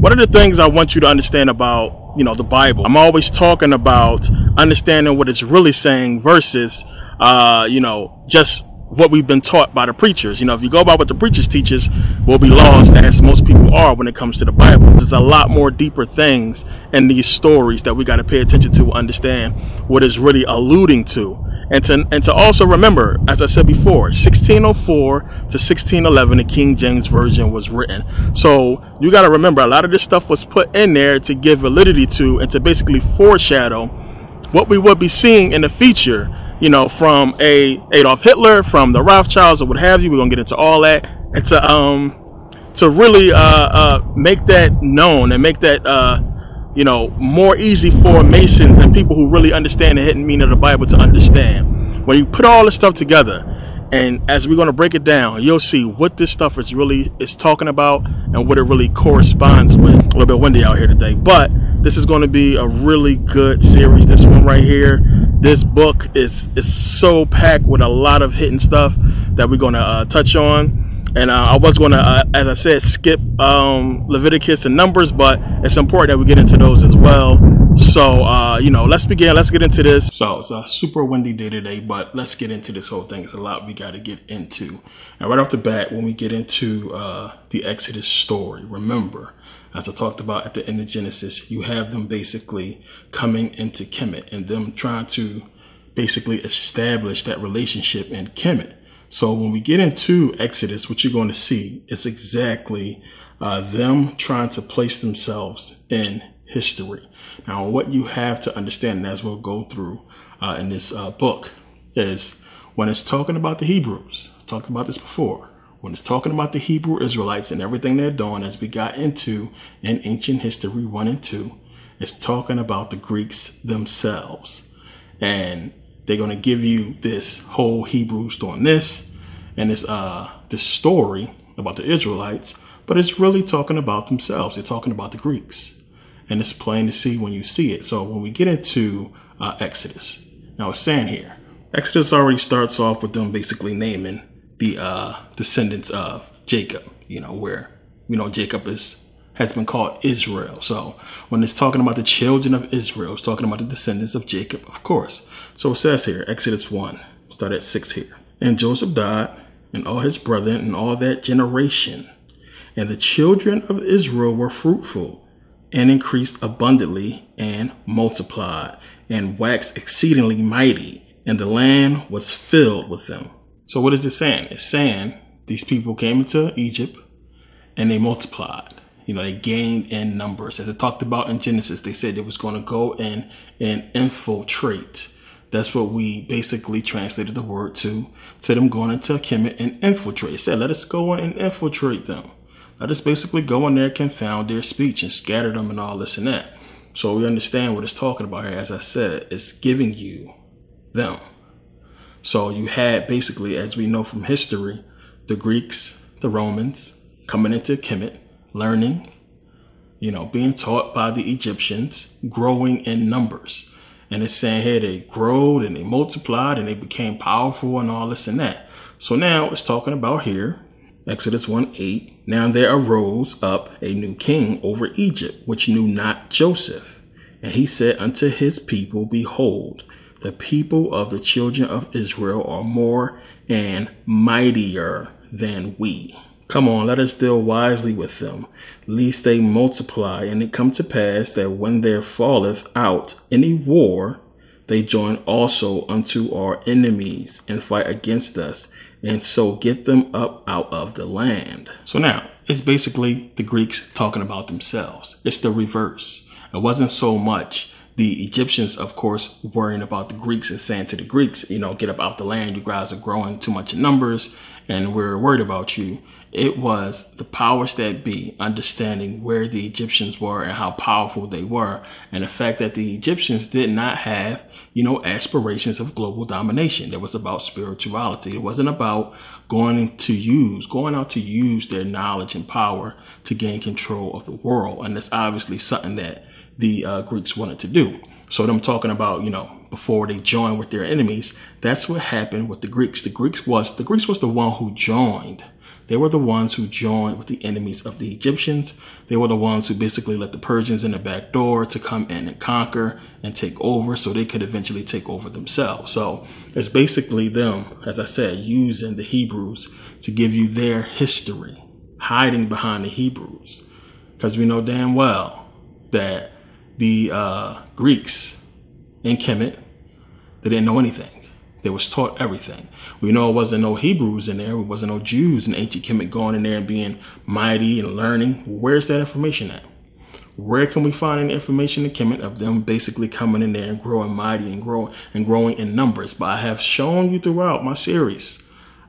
one of the things I want you to understand about, the Bible, I'm always talking about understanding what it's really saying versus, just what we've been taught by the preachers. If you go by what the preachers teaches, we'll be lost, as most people are when it comes to the Bible. There's a lot more deeper things in these stories that we got to pay attention to, understand what it's really alluding to. And to also remember, as I said before, 1604 to 1611, the King James Version was written. So you got to remember, a lot of this stuff was put in there to give validity to and to basically foreshadow what we would be seeing in the future, from Adolf Hitler, from the Rothschilds, or what have you. We're going to get into all that. And to really make that known and make that more easy for Masons and people who really understand the hidden meaning of the Bible to understand. When you put all this stuff together, and as we're going to break it down, you'll see what this stuff is talking about and what it really corresponds with. A little bit windy out here today, but this is going to be a really good series. This one right here, this book is so packed with a lot of hidden stuff that we're going to touch on. And I was going to, as I said, skip Leviticus and Numbers, but it's important that we get into those as well. So, let's begin. Let's get into this. So it's a super windy day today, but let's get into this whole thing. It's a lot we got to get into. And right off the bat, when we get into the Exodus story, remember, as I talked about at the end of Genesis, you have them basically coming into Kemet and them trying to basically establish that relationship in Kemet. So when we get into Exodus, what you're going to see is exactly them trying to place themselves in history. Now, what you have to understand, and as we'll go through in this book, is when it's talking about the Hebrews, I talked about this before, when it's talking about the Hebrew Israelites and everything they're doing, as we got into in Ancient History 1 and 2, it's talking about the Greeks themselves. And they're going to give you this whole Hebrews doing this and this story about the Israelites, but it's really talking about themselves. They're talking about the Greeks, and it's plain to see when you see it. So when we get into Exodus, now it's saying here, Exodus already starts off with them basically naming the descendants of Jacob, where Jacob has been called Israel. So when it's talking about the children of Israel, it's talking about the descendants of Jacob, of course. So it says here, Exodus 1, start at 6 here. And Joseph died, and all his brethren, and all that generation. And the children of Israel were fruitful, and increased abundantly, and multiplied, and waxed exceedingly mighty, and the land was filled with them. So what is it saying? It's saying these people came into Egypt, and they multiplied. They gained in numbers. As I talked about in Genesis, they said it was going to go in and infiltrate. That's what we basically translated the word to them going into Kemet and infiltrate. It said, let us go in and infiltrate them. Let us basically go in there, confound their speech and scatter them and all this and that. So we understand what it's talking about here. As I said, it's giving you them. So you had basically, as we know from history, the Greeks, the Romans coming into Kemet, learning, being taught by the Egyptians, growing in numbers. And it's saying here they growed and they multiplied and they became powerful and all this and that. So now it's talking about here, Exodus 1:8. Now there arose up a new king over Egypt, which knew not Joseph. And he said unto his people, behold, the people of the children of Israel are more and mightier than we. Come on, let us deal wisely with them, lest they multiply, and it come to pass that when there falleth out any war, they join also unto our enemies and fight against us, and so get them up out of the land. So now, it's basically the Greeks talking about themselves. It's the reverse. It wasn't so much the Egyptians, of course, worrying about the Greeks and saying to the Greeks, get up out the land, you guys are growing too much in numbers, and we're worried about you. It was the powers that be understanding where the Egyptians were and how powerful they were. And the fact that the Egyptians did not have, aspirations of global domination. It was about spirituality. It wasn't about going out to use their knowledge and power to gain control of the world. And that's obviously something that the Greeks wanted to do. So them talking about, before they joined with their enemies, that's what happened with the Greeks. The Greeks was the one who joined. They were the ones who joined with the enemies of the Egyptians. They were the ones who basically let the Persians in the back door to come in and conquer and take over so they could eventually take over themselves. So it's basically them, as I said, using the Hebrews to give you their history, hiding behind the Hebrews. Because we know damn well that the Greeks in Kemet, they didn't know anything. They was taught everything. We know it wasn't no Hebrews in there. It wasn't no Jews in ancient Kemet going in there and being mighty and learning. Where's that information at? Where can we find any information in Kemet of them basically coming in there and growing mighty and growing in numbers? But I have shown you throughout my series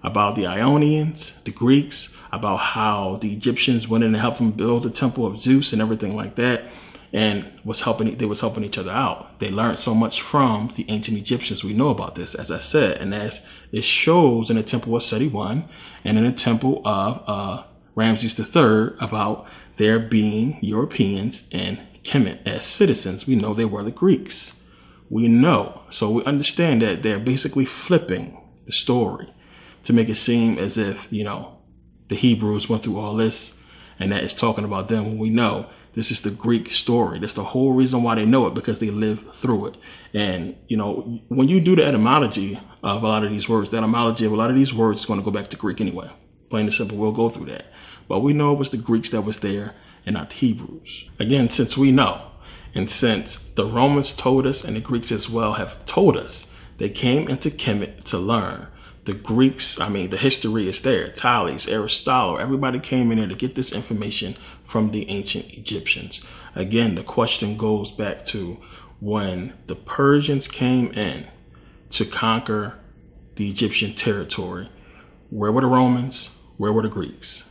about the Ionians, the Greeks, about how the Egyptians went in and helped them build the temple of Zeus and everything like that. And they was helping each other out. They learned so much from the ancient Egyptians. We know about this, as I said, and as it shows in the temple of Seti I and in the temple of Ramses III about there being Europeans in Kemet as citizens. We know they were the Greeks. We know. So we understand that they're basically flipping the story to make it seem as if, you know, the Hebrews went through all this and that it's talking about them when we know this is the Greek story. That's the whole reason why they know it, because they lived through it. And, you know, when you do the etymology of a lot of these words, the etymology of a lot of these words is going to go back to Greek anyway. Plain and simple, we'll go through that. But we know it was the Greeks that was there and not the Hebrews. Again, since we know, and since the Romans told us and the Greeks as well have told us, they came into Kemet to learn. The Greeks, I mean, the history is there. Thales, Aristotle, everybody came in there to get this information from the ancient Egyptians. Again, the question goes back to when the Persians came in to conquer the Egyptian territory, where were the Romans? Where were the Greeks?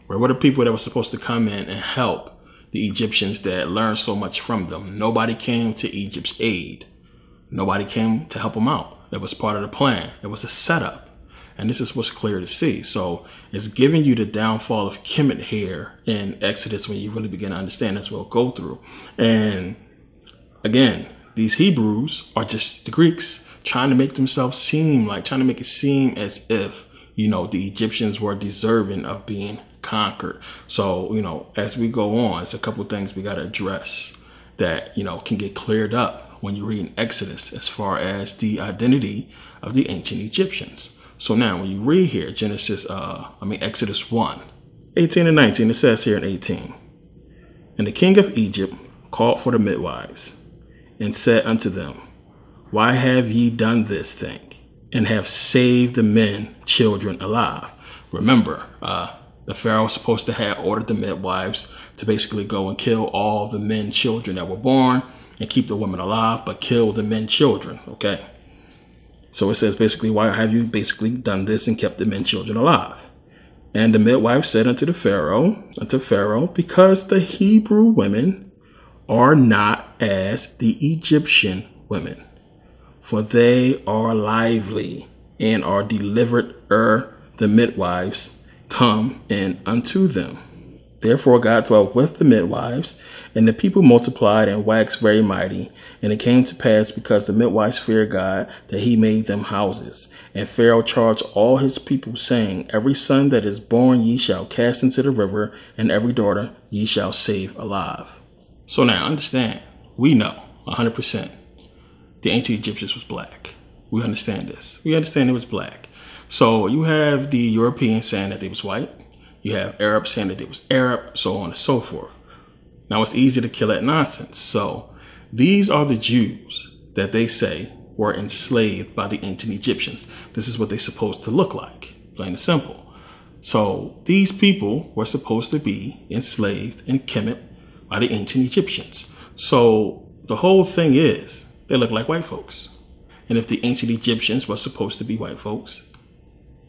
Where were the people that were supposed to come in and help the Egyptians that learned so much from them? Nobody came to Egypt's aid. Nobody came to help them out. That was part of the plan. It was a setup. And this is what's clear to see. So it's giving you the downfall of Kemet here in Exodus when you really begin to understand. That's what we'll go through. And again, these Hebrews are just the Greeks trying to make themselves seem like, trying to make it seem as if, you know, the Egyptians were deserving of being conquered. So, you know, as we go on, it's a couple of things we got to address that, you know, can get cleared up when you read Exodus as far as the identity of the ancient Egyptians. So now when you read here, Exodus 1, 18 and 19, it says here in 18, and the king of Egypt called for the midwives and said unto them, why have ye done this thing and have saved the men, children alive? Remember, the Pharaoh was supposed to have ordered the midwives to basically go and kill all the men, children that were born and keep the women alive, but kill the men, children. Okay. So it says basically, why have you basically done this and kept the men, children alive? And the midwife said unto Pharaoh, because the Hebrew women are not as the Egyptian women, for they are lively and are delivered ere the midwives come in unto them. Therefore God dwelt with the midwives, and the people multiplied and waxed very mighty. And it came to pass, because the midwives feared God, that he made them houses. And Pharaoh charged all his people, saying, every son that is born ye shall cast into the river, and every daughter ye shall save alive. So now understand, we know 100% the ancient Egyptians was black. We understand this. We understand it was black. So you have the Europeans saying that they was white. You have Arabs saying that it was Arab, so on and so forth. Now, it's easy to kill that nonsense. So these are the Jews that they say were enslaved by the ancient Egyptians. This is what they're supposed to look like, plain and simple. So these people were supposed to be enslaved in Kemet by the ancient Egyptians. So the whole thing is they look like white folks. And if the ancient Egyptians were supposed to be white folks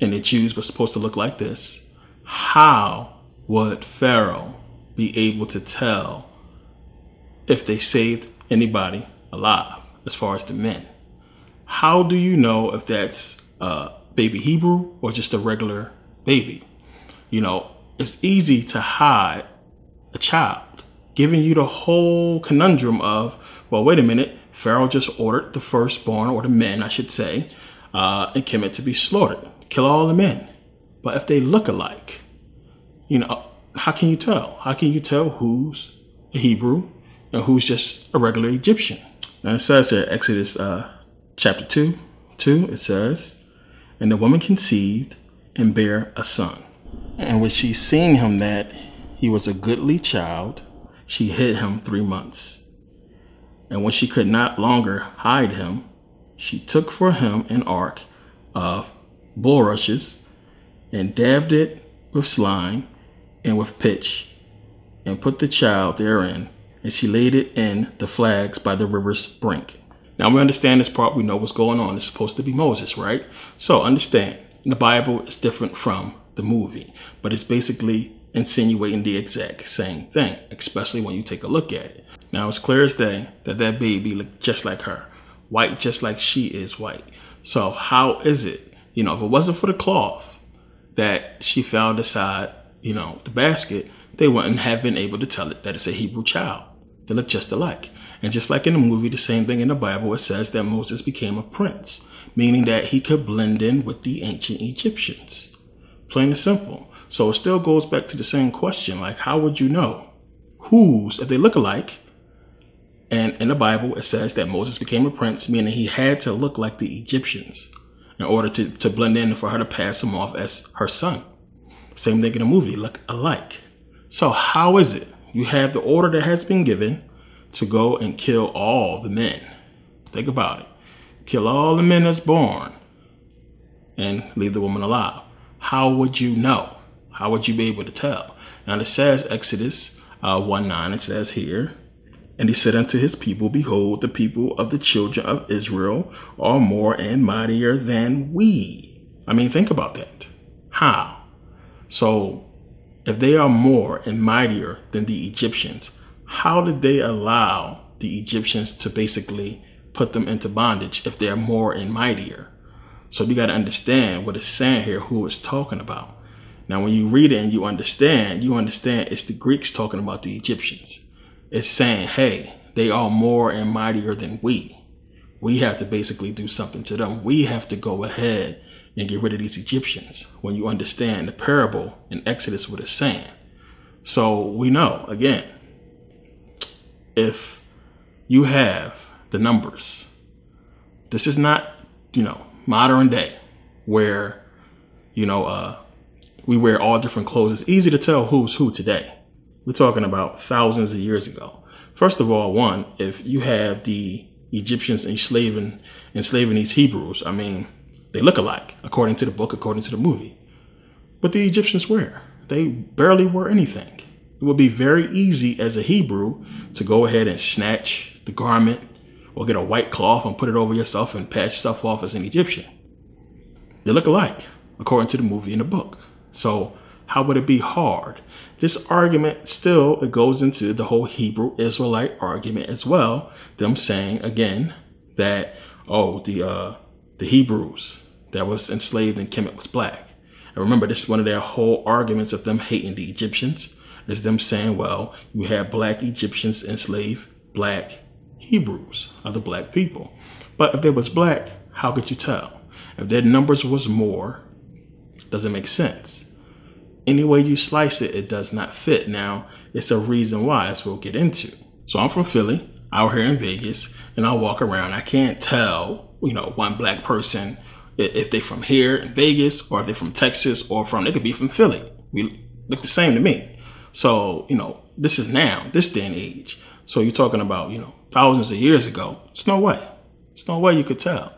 and the Jews were supposed to look like this, how would Pharaoh be able to tell if they saved anybody alive as far as the men? How do you know if that's a baby Hebrew or just a regular baby? You know, it's easy to hide a child, giving you the whole conundrum of, well, wait a minute, Pharaoh just ordered the firstborn, or the men, I should say, in Kemet to be slaughtered, kill all the men. But if they look alike, how can you tell? How can you tell who's a Hebrew and who's just a regular Egyptian? Now it says here, Exodus chapter 2, it says, "And the woman conceived and bare a son. And when she seen him that he was a goodly child, she hid him 3 months. And when she could not longer hide him, she took for him an ark of bulrushes and dabbed it with slime and with pitch, and put the child therein, and she laid it in the flags by the river's brink." Now we understand this part. We know what's going on. It's supposed to be Moses, right? So understand, the Bible is different from the movie, but it's basically insinuating the exact same thing, especially when you take a look at it. Now it's clear as day that that baby looked just like her, white just like she is white. So how is it, if it wasn't for the cloth that she found inside, the basket, they wouldn't have been able to tell it that it's a Hebrew child. They look just alike. And just like in the movie, the same thing in the Bible, it says that Moses became a prince, meaning that he could blend in with the ancient Egyptians. Plain and simple. So it still goes back to the same question, like how would you know whose, if they look alike? And in the Bible, it says that Moses became a prince, meaning he had to look like the Egyptians in order to blend in and for her to pass him off as her son. Same thing in the movie, look alike. So how is it you have the order that has been given to go and kill all the men? Think about it. Kill all the men that's born and leave the woman alive. How would you know? How would you be able to tell? Now it says, Exodus 1:9, it says here, "And he said unto his people, Behold, the people of the children of Israel are more and mightier than we." I mean, think about that. How? So if they are more and mightier than the Egyptians, how did they allow the Egyptians to basically put them into bondage if they're more and mightier? So you got to understand what it's saying here, who it's talking about. Now, when you read it and you understand it's the Greeks talking about the Egyptians. It's saying, hey, they are more and mightier than we. We have to basically do something to them. We have to go ahead and get rid of these Egyptians. When you understand the parable in Exodus, what it's saying. So we know, again, if you have the numbers, this is not, modern day where, we wear all different clothes. It's easy to tell who's who today. We're talking about thousands of years ago. First of all, one, if you have the Egyptians enslaving these Hebrews, I mean, they look alike, according to the book, according to the movie. But the Egyptians were. They barely wore anything. It would be very easy as a Hebrew to go ahead and snatch the garment or get a white cloth and put it over yourself and patch stuff off as an Egyptian. They look alike, according to the movie and the book. So how would it be hard? This argument still, it goes into the whole Hebrew Israelite argument as well. Them saying, again, that, the Hebrews that was enslaved in Kemet was black. And remember, this is one of their whole arguments of them hating the Egyptians, is them saying, well, you have black Egyptians enslave black Hebrews, other black people. But if they was black, how could you tell? If their numbers was more, it doesn't make sense. Any way you slice it, it does not fit. Now, it's a reason why, as we'll get into. So I'm from Philly, out here in Vegas, and I walk around. I can't tell, one black person if they from here in Vegas or if they're from Texas or they could be from Philly. We look the same to me. So, this is now, this day and age. So you're talking about, thousands of years ago. There's no way. There's no way you could tell.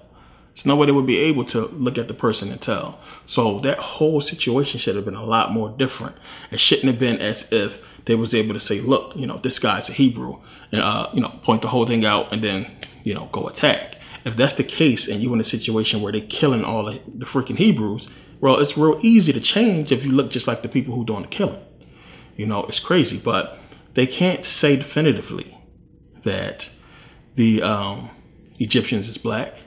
There's no way they would be able to look at the person and tell. So that whole situation should have been a lot more different. It shouldn't have been as if they was able to say, look, this guy's a Hebrew and, point the whole thing out and then, go attack. If that's the case and you're in a situation where they're killing all the freaking Hebrews, well, it's real easy to change if you look just like the people who doing the killing. It's crazy, but they can't say definitively that the Egyptians is black,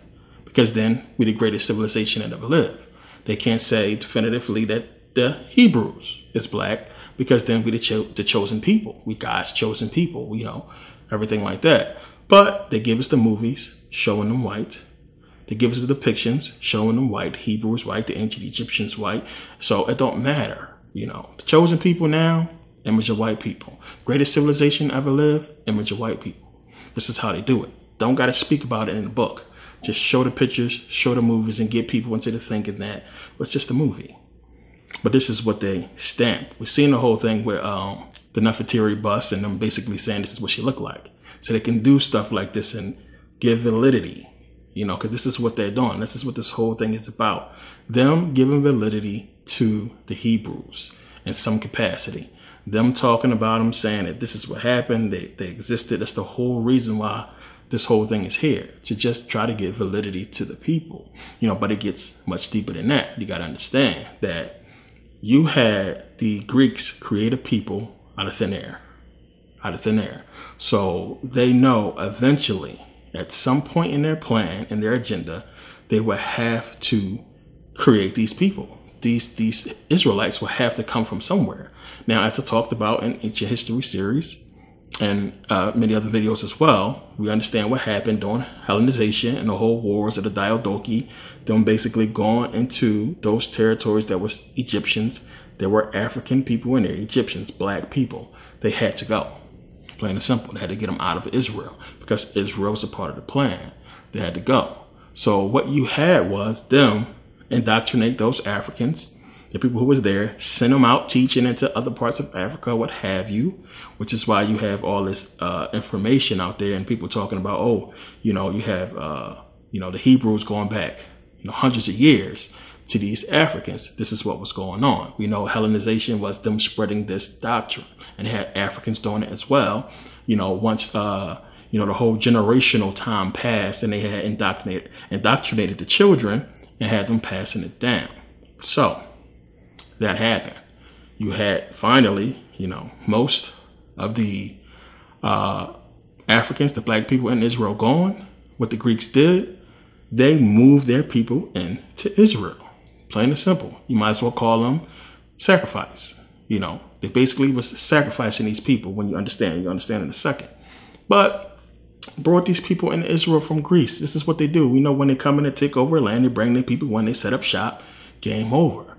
because then we're the greatest civilization that ever lived. They can't say definitively that the Hebrews is black, because then we're the chosen people. We God's chosen people, everything like that. But they give us the movies showing them white. They give us the depictions showing them white. Hebrews white, the ancient Egyptians white. So it don't matter. You know, the chosen people now, image of white people. Greatest civilization ever lived, image of white people. This is how they do it. Don't got to speak about it in the book. Just show the pictures, show the movies, and get people into the thinking that it's just a movie. But this is what they stamp. We're seeing the whole thing with the Nefertiti bust, and them basically saying this is what she looked like. So they can do stuff like this and give validity, you know, because this is what they're doing. This is what this whole thing is about. Them giving validity to the Hebrews in some capacity. Them talking about them, saying that this is what happened. They existed. That's the whole reason why this whole thing is here, to just try to give validity to the people, you know, but it gets much deeper than that. You got to understand that you had the Greeks create a people out of thin air, So they know eventually at some point in their plan, in their agenda, they will have to create these people. These Israelites will have to come from somewhere. Now, as I talked about in Ancient History series, and many other videos as well, we understand what happened during Hellenization and the whole wars of the Diadochi. Them basically going into those territories that was Egyptians. There were African people in there, Egyptians, black people. They had to go. Plain and simple. They had to get them out of Israel because Israel was a part of the plan. They had to go. So what you had was them indoctrinate those Africans, the people who was there, send them out teaching into other parts of Africa, what have you, which is why you have all this information out there and people talking about, oh, you know, you have, you know, the Hebrews going back, you know, hundreds of years to these Africans. This is what was going on. We know Hellenization was them spreading this doctrine, and they had Africans doing it as well. You know, once, you know, the whole generational time passed and they had indoctrinated the children and had them passing it down. So that happened. You had finally, you know, most of the Africans, the black people in Israel gone. What the Greeks did, they moved their people into Israel. Plain and simple. You might as well call them sacrifice. You know, they basically was sacrificing these people. When you understand in a second. But brought these people into Israel from Greece. This is what they do. We know when they come in to take over land, they bring their people. When they set up shop, game over.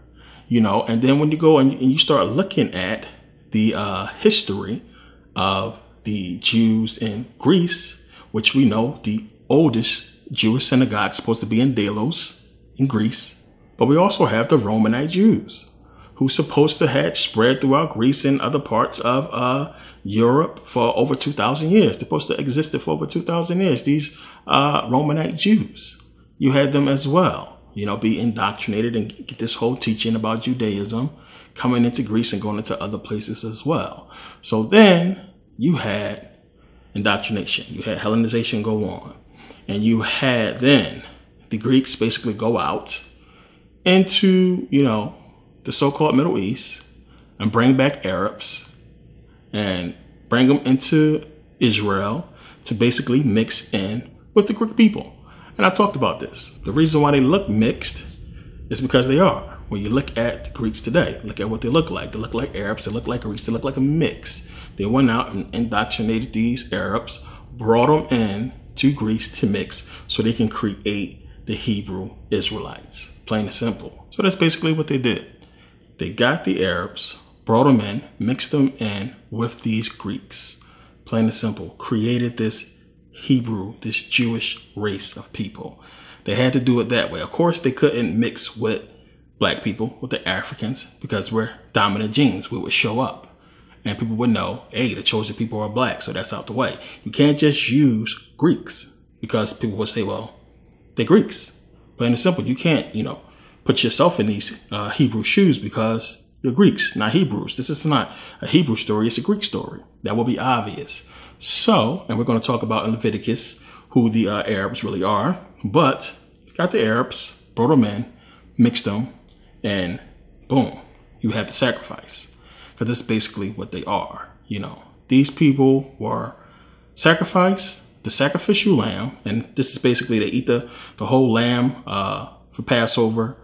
You know, and then when you go and you start looking at the history of the Jews in Greece, which we know the oldest Jewish synagogue is supposed to be in Delos in Greece. But we also have the Romanite Jews who's supposed to have spread throughout Greece and other parts of Europe for over 2,000 years. They're supposed to have existed for over 2,000 years. These Romanite Jews, you had them as well. You know, be indoctrinated and get this whole teaching about Judaism coming into Greece and going into other places as well. So then you had indoctrination. You had Hellenization go on. And you had then the Greeks basically go out into, you know, the so-called Middle East and bring back Arabs and bring them into Israel to basically mix in with the Greek people. And I talked about this. The reason why they look mixed is because they are. When you look at the Greeks today, look at what they look like. They look like Arabs. They look like Greeks. They look like a mix. They went out and indoctrinated these Arabs, brought them in to Greece to mix so they can create the Hebrew Israelites. Plain and simple. So that's basically what they did. They got the Arabs, brought them in, mixed them in with these Greeks. Plain and simple. Created this Hebrew, this Jewish race of people. They had to do it that way. Of course, they couldn't mix with black people, with the Africans, because we're dominant genes. We would show up and people would know, hey, the chosen people are black, so that's out the way. You can't just use Greeks because people would say, well, they're Greeks. Plain and simple. You can't, you know, put yourself in these Hebrew shoes because you're Greeks, not Hebrews. This is not a Hebrew story. It's a Greek story. That will be obvious. So, and we're going to talk about in Leviticus who the Arabs really are, but got the Arabs, brought them in, mixed them, and boom, you had the sacrifice. Because that's basically what they are. You know, these people were sacrificed, the sacrificial lamb, and this is basically they eat the whole lamb for Passover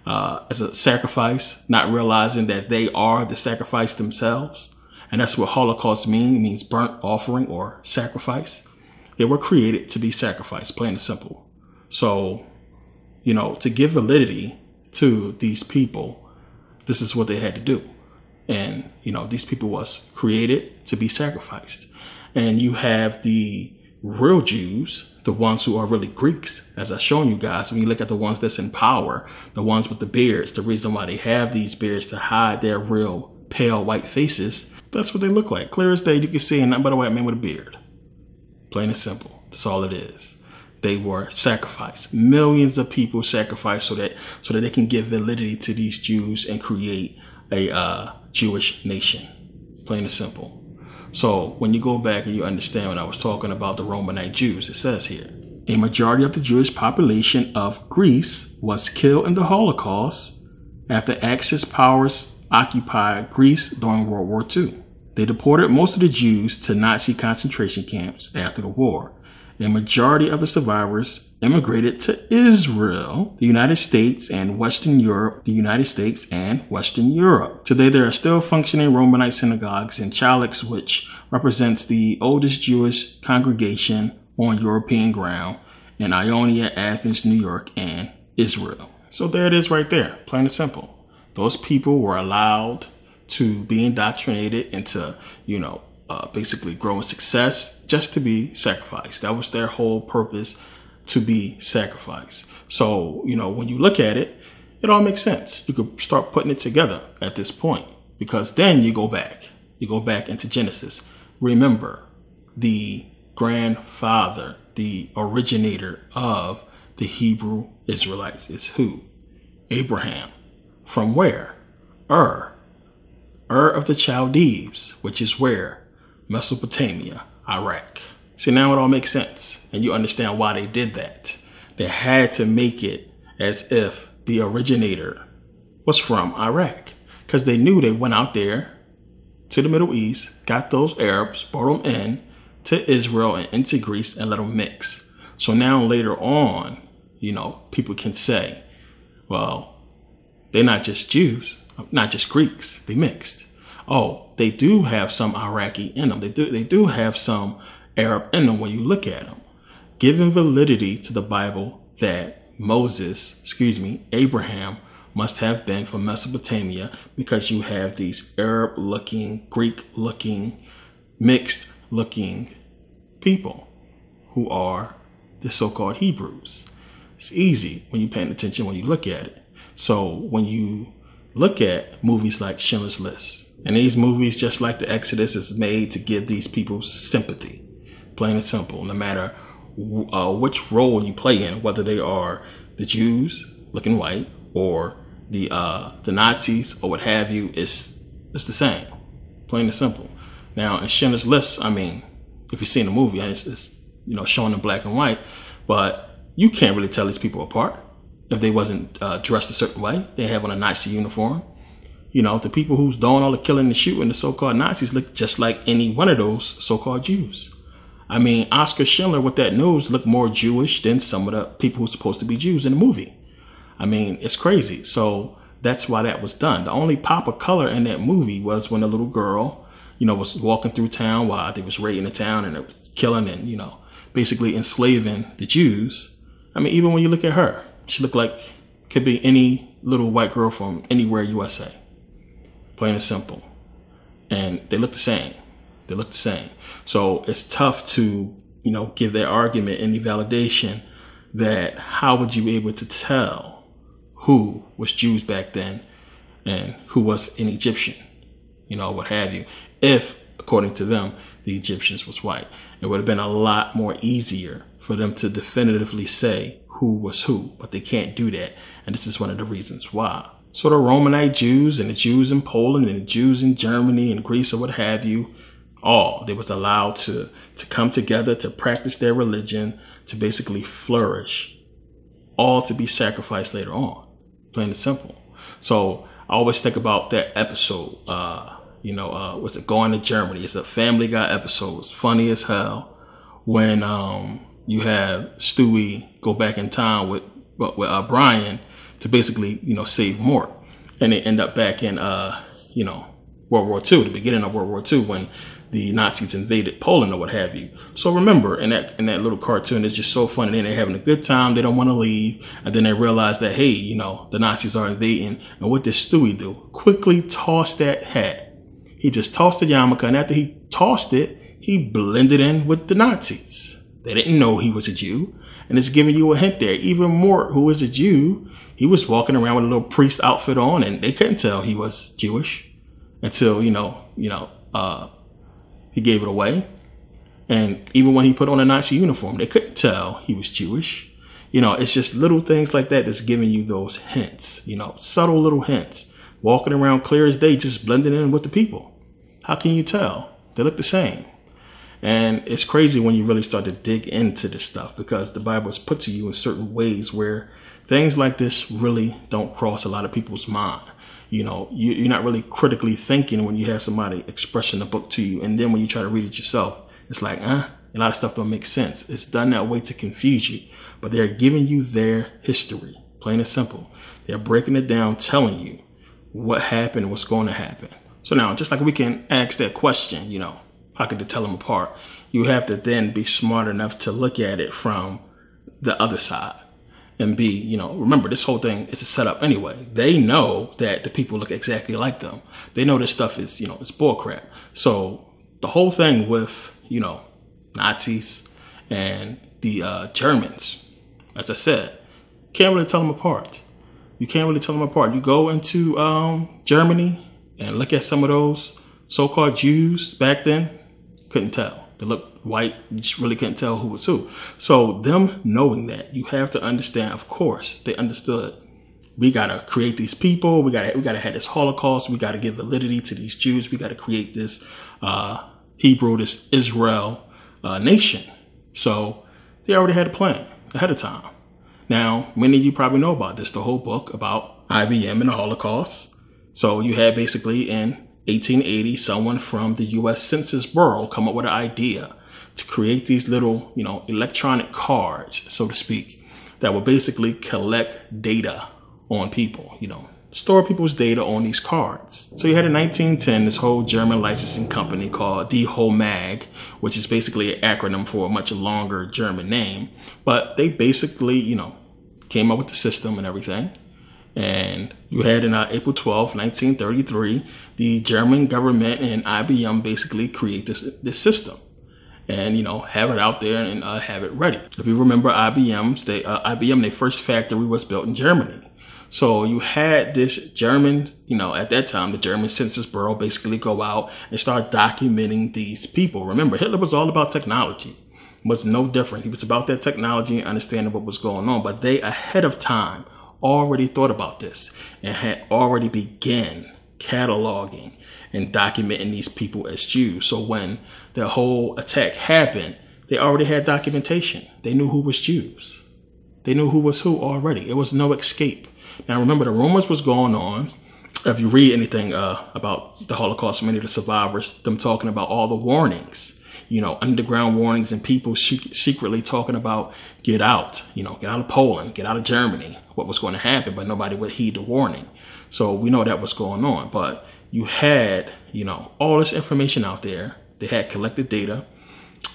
as a sacrifice, not realizing that they are the sacrifice themselves. And that's what Holocaust means. It means burnt offering or sacrifice. They were created to be sacrificed, plain and simple. So, you know, to give validity to these people, this is what they had to do. And, these people was created to be sacrificed. And you have the real Jews, the ones who are really Greeks, as I've shown you guys. When you look at the ones that's in power, the ones with the beards, the reason why they have these beards to hide their real pale white faces, that's what they look like. Clear as day, you can see nothing but a white man with a beard. Plain and simple. That's all it is. They were sacrificed. Millions of people sacrificed so that they can give validity to these Jews and create a Jewish nation. Plain and simple. So when you go back and you understand when I was talking about the Romanite Jews, it says here, a majority of the Jewish population of Greece was killed in the Holocaust after Axis powers occupied Greece during World War II. They deported most of the Jews to Nazi concentration camps after the war. A majority of the survivors immigrated to Israel, the United States, and Western Europe, Today, there are still functioning Romanite synagogues in Chalix, which represents the oldest Jewish congregation on European ground, in Ionia, Athens, New York, and Israel. So there it is right there, plain and simple. Those people were allowed to be indoctrinated into, basically growing success just to be sacrificed. That was their whole purpose, to be sacrificed. So, when you look at it, it all makes sense. You could start putting it together at this point, because then you go back into Genesis. Remember, the grandfather, the originator of the Hebrew Israelites is who? Abraham. From where? Ur of the Chaldees, which is where? Mesopotamia, Iraq. See, now it all makes sense. And you understand why they did that. They had to make it as if the originator was from Iraq, because they knew they went out there to the Middle East, got those Arabs, brought them in to Israel and into Greece and let them mix. So now later on, people can say, well, they're not just Jews, not just Greeks, they mixed. Oh, they do have some Iraqi in them. They do have some Arab in them when you look at them. Giving validity to the Bible that Abraham must have been from Mesopotamia, because you have these Arab-looking, Greek-looking, mixed-looking people who are the so-called Hebrews. It's easy when you're paying attention when you look at it. So when you look at movies like Schindler's List, and these movies, just like the Exodus, is made to give these people sympathy. Plain and simple. No matter which role you play in, whether they are the Jews looking white or the Nazis or what have you, it's the same. Plain and simple. Now in Schindler's List, if you've seen the movie, it's shown in black and white, but you can't really tell these people apart if they wasn't dressed a certain way. They have on a Nazi uniform. The people who's doing all the killing and shooting, the so-called Nazis, look just like any one of those so-called Jews. Oscar Schindler with that nose looked more Jewish than some of the people who's supposed to be Jews in the movie. It's crazy. So that's why that was done. The only pop of color in that movie was when a little girl, was walking through town while they was raiding the town, and it was killing and, basically enslaving the Jews. Even when you look at her, she looked like could be any little white girl from anywhere USA. Plain and simple. And they look the same. So it's tough to, give their argument any validation that how would you be able to tell who was Jews back then and who was an Egyptian, what have you, if, according to them, the Egyptians was white. It would have been a lot more easier for them to definitively say who was who, but they can't do that. And this is one of the reasons why. So the Romanite Jews and the Jews in Poland and the Jews in Germany and Greece or what have you, they was allowed to come together, to practice their religion, to basically flourish, all to be sacrificed later on. Plain and simple. So I always think about that episode, was it Going to Germany? It's a Family Guy episode. It's funny as hell when you have Stewie go back in time with Brian to basically, save Mort. And they end up back in, World War II, the beginning of World War II, when the Nazis invaded Poland or what have you. So remember, in that little cartoon, it's just so funny. They're having a good time. They don't want to leave. And then they realize that, hey, you know, the Nazis are invading. And what did Stewie do? Quickly toss that hat. He just tossed the yarmulke. And after he tossed it, he blended in with the Nazis. They didn't know he was a Jew. And it's giving you a hint there. Even Mort, who is a Jew, he was walking around with a little priest outfit on, and they couldn't tell he was Jewish until, he gave it away. And even when he put on a Nazi uniform, they couldn't tell he was Jewish. You know, it's just little things like that that's giving you those hints, you know, subtle little hints. Walking around clear as day, just blending in with the people. How can you tell? They look the same. And it's crazy when you really start to dig into this stuff, because the Bible is put to you in certain ways where things like this really don't cross a lot of people's mind. You know, you're not really critically thinking when you have somebody expressing the book to you. And then when you try to read it yourself, it's like, a lot of stuff don't make sense. It's done that way to confuse you. But they're giving you their history, plain and simple. They're breaking it down, telling you what happened, what's going to happen. So now, just like we can ask that question, you know, how could they tell them apart? You have to then be smart enough to look at it from the other side and be, you know, remember, this whole thing is a setup anyway. They know that the people look exactly like them. They know this stuff is, you know, it's bullcrap. So the whole thing with, you know, Nazis and the Germans, as I said, can't really tell them apart. You can't really tell them apart. You go into Germany and look at some of those so-called Jews back then, couldn't tell. They looked white. You just really couldn't tell who was who. So them knowing that, you have to understand, of course, they understood. We got to create these people. We got to have this Holocaust. We got to give validity to these Jews. We got to create this Hebrew, this Israel nation. So they already had a plan ahead of time. Now, many of you probably know about this, the whole book about IBM and the Holocaust. So you had basically in 1880, someone from the U.S. Census Bureau come up with an idea to create these little, you know, electronic cards, so to speak, that will basically collect data on people, you know, store people's data on these cards. So you had in 1910 this whole German licensing company called Die HOMAG, which is basically an acronym for a much longer German name. But they basically, you know, came up with the system and everything. And you had in April 12, 1933, the German government and IBM basically create this system and, you know, have it out there and have it ready. If you remember IBM, their first factory was built in Germany. So you had this German, you know, at that time, the German Census Bureau basically go out and start documenting these people. Remember, Hitler was all about technology. It was no different. He was about that technology and understanding what was going on. But they, ahead of time, already thought about this and had already began cataloging and documenting these people as Jews. So when the whole attack happened, they already had documentation. They knew who was Jews. They knew who was who already. It was no escape. Now, remember, the rumors was going on. If you read anything about the Holocaust, many of the survivors, them talking about all the warnings, you know, underground warnings and people secretly talking about get out, you know, get out of Poland, get out of Germany, what was going to happen, but nobody would heed the warning. So we know that was going on. But you had, you know, all this information out there. They had collected data.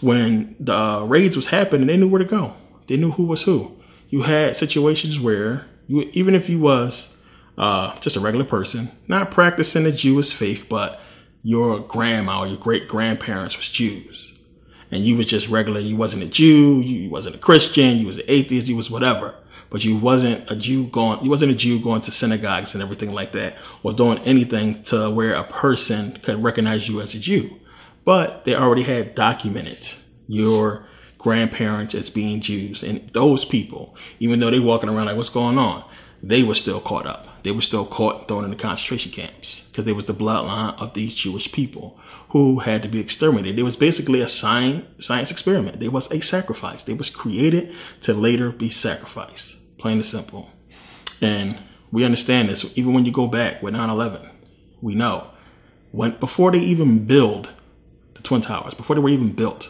When the raids was happening, they knew where to go. They knew who was who. You had situations where even if you was just a regular person, not practicing the Jewish faith, but your grandma or your great-grandparents was Jews. And you was just regular. You wasn't a Jew. You wasn't a Christian. You was an atheist. You was whatever. But you wasn't a Jew going to synagogues and everything like that, or doing anything to where a person could recognize you as a Jew. But they already had documented your grandparents as being Jews. And those people, even though they walking around like, what's going on? They were still caught up. They were still caught, thrown in the concentration camps because they was the bloodline of these Jewish people who had to be exterminated. It was basically a science experiment. They was a sacrifice. They was created to later be sacrificed. Plain and simple. And we understand this. Even when you go back with 9/11, we know before they even build the Twin Towers, before they were even built,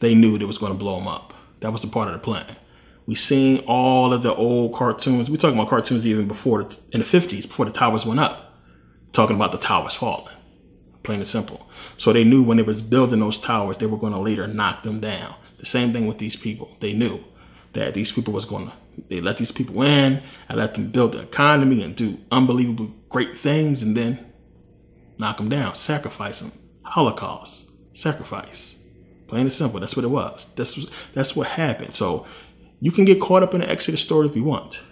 they knew they was going to blow them up. That was a part of the plan. We seen all of the old cartoons. We're talking about cartoons even before in the 50s, before the towers went up, talking about the towers falling. plain and simple. So they knew when they was building those towers, they were going to later knock them down. The same thing with these people. They knew that these people was going to, they let these people in and let them build the economy and do unbelievable great things and then knock them down, sacrifice them. Holocaust, sacrifice. Plain and simple. That's what it was. That's what happened. So you can get caught up in the Exodus story if you want.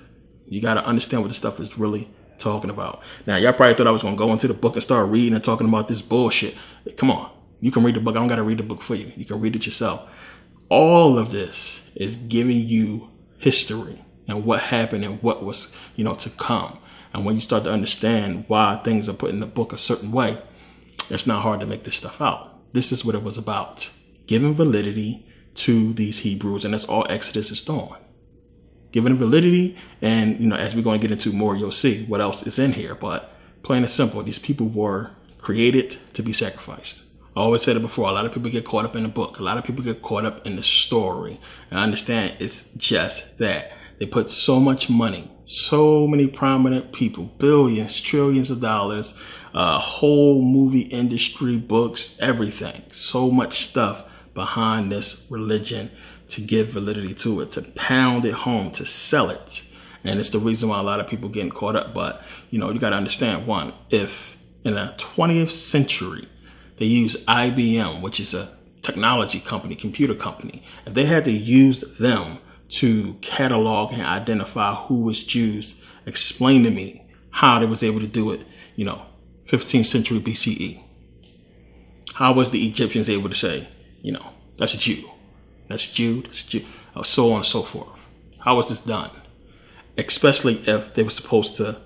You got to understand what this stuff is really talking about. Now, y'all probably thought I was going to go into the book and start reading and talking about this bullshit. Come on. You can read the book. I don't got to read the book for you. You can read it yourself. All of this is giving you history and what happened and what was, to come. And when you start to understand why things are put in the book a certain way, it's not hard to make this stuff out. This is what it was about. Giving validity to these Hebrews. And that's all Exodus is doing. Giving validity. And, as we're going to get into more, you'll see what else is in here. But plain and simple, these people were created to be sacrificed. I always said it before. A lot of people get caught up in the book. A lot of people get caught up in the story. And I understand it's just that. They put so much money, so many prominent people, billions, trillions of dollars, whole movie industry, books, everything. So much stuff behind this religion to give validity to it, to pound it home, to sell it. And it's the reason why a lot of people getting caught up. But, you got to understand, one, if in the 20th century, they use IBM, which is a technology company, computer company, if they had to use them to catalog and identify who was Jews, explain to me how they was able to do it, 15th century BCE. How was the Egyptians able to say, that's a Jew, that's a Jew, that's a Jew, so on and so forth. How was this done? Especially if they were supposed to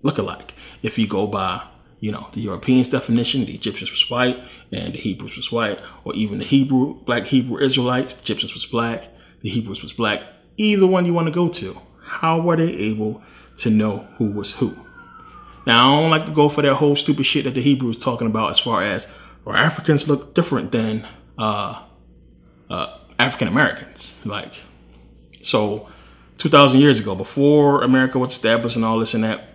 look alike. If you go by, the Europeans' definition, the Egyptians was white and the Hebrews was white, or even the black Hebrew Israelites, the Egyptians was black, the Hebrews was black. Either one you want to go to. How were they able to know who was who? Now, I don't like to go for that whole stupid shit that the Hebrews talking about as far as, or Africans look different than African Americans. Like, so 2,000 years ago, before America was established and all this and that,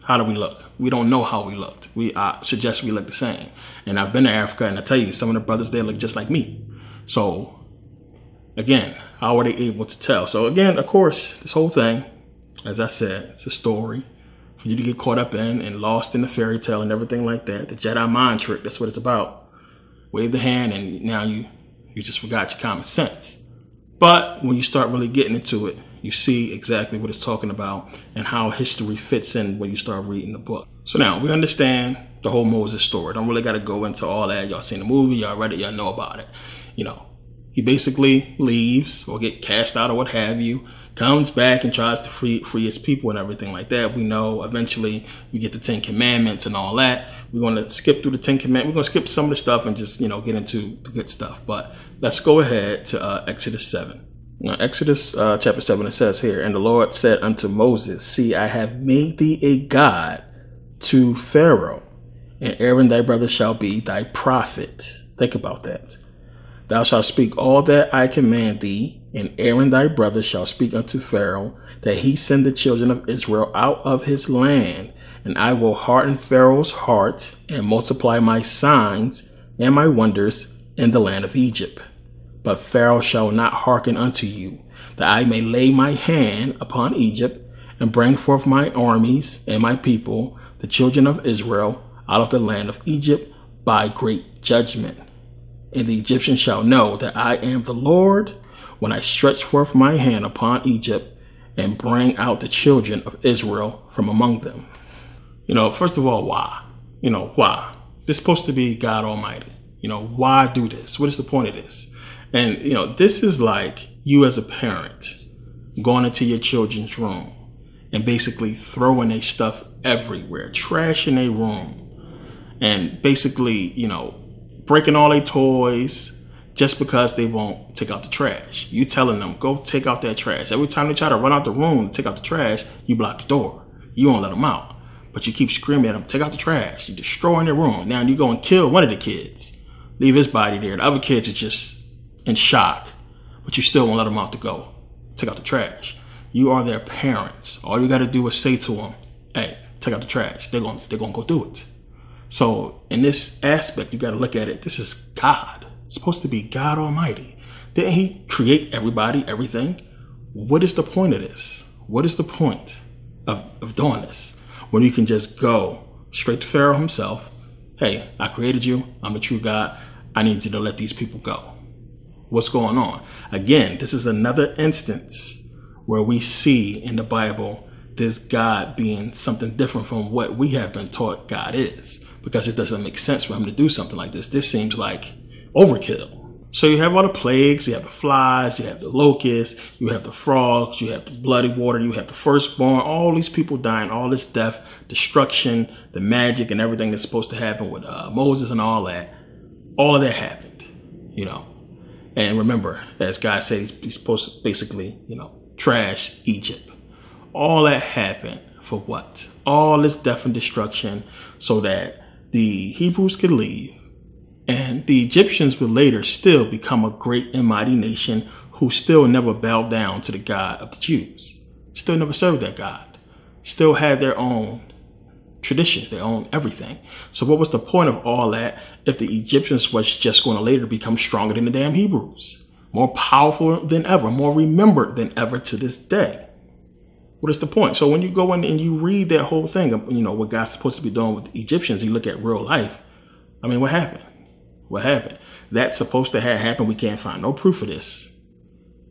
how do we look? We don't know how we looked. I suggest we look the same. And I've been to Africa, and I tell you, some of the brothers there look just like me. So, again, how are they able to tell? So, again, of course, this whole thing, as I said, it's a story for you to get caught up in and lost in the fairy tale and everything like that. The Jedi mind trick, that's what it's about. Wave the hand, and now you just forgot your common sense. But when you start really getting into it, you see exactly what it's talking about and how history fits in when you start reading the book. So now we understand the whole Moses story. Don't really got to go into all that. Y'all seen the movie, y'all read it, y'all know about it. He basically leaves or get cast out or what have you, comes back and tries to free his people and everything like that. We know eventually we get the 10 Commandments and all that. We're going to skip through the 10 Commandments. We're going to skip some of the stuff and just, get into the good stuff. But let's go ahead to Exodus 7. Now, Exodus chapter 7, it says here, "And the Lord said unto Moses, See, I have made thee a god to Pharaoh, and Aaron thy brother shall be thy prophet." Think about that. "Thou shalt speak all that I command thee, and Aaron thy brother shall speak unto Pharaoh, that he send the children of Israel out of his land. And I will harden Pharaoh's heart, and multiply my signs and my wonders in the land of Egypt. But Pharaoh shall not hearken unto you, that I may lay my hand upon Egypt, and bring forth my armies and my people, the children of Israel, out of the land of Egypt by great judgment. And the Egyptians shall know that I am the Lord, when I stretch forth my hand upon Egypt, and bring out the children of Israel from among them." First of all, why? Why? This is supposed to be God Almighty. Why do this? What is the point of this? And, this is like you as a parent going into your children's room and basically throwing their stuff everywhere, trashing their room, and basically, breaking all their toys just because they won't take out the trash. You telling them, go take out that trash. Every time they try to run out the room to take out the trash, you block the door. You won't let them out. But you keep screaming at them, take out the trash. You're destroying their room. Now you go and kill one of the kids. Leave his body there. The other kids are just in shock. But you still won't let them out to go take out the trash. You are their parents. All you got to do is say to them, hey, take out the trash. They're going to go do it. So in this aspect, you got to look at it. This is God. It's supposed to be God Almighty. Didn't he create everybody, everything? What is the point of this? What is the point of doing this? When you can just go straight to Pharaoh himself. Hey, I created you. I'm a true God. I need you to let these people go. What's going on? Again, this is another instance where we see in the Bible this God being something different from what we have been taught God is, because it doesn't make sense for him to do something like this. This seems like overkill. So you have all the plagues, you have the flies, you have the locusts, you have the frogs, you have the bloody water, you have the firstborn, all these people dying, all this death, destruction, the magic and everything that's supposed to happen with Moses and all that. All of that happened, you know. And remember, as God said, he's supposed to basically, you know, trash Egypt. All that happened for what? All this death and destruction so that the Hebrews could leave. And the Egyptians would later still become a great and mighty nation who still never bowed down to the God of the Jews. Still never served that God. Still had their own traditions, their own everything. So what was the point of all that if the Egyptians was just going to later become stronger than the damn Hebrews? More powerful than ever, more remembered than ever to this day. What is the point? So when you go in and you read that whole thing, you know, what God's supposed to be doing with the Egyptians, you look at real life. I mean, what happened? What happened? That's supposed to have happened. We can't find no proof of this.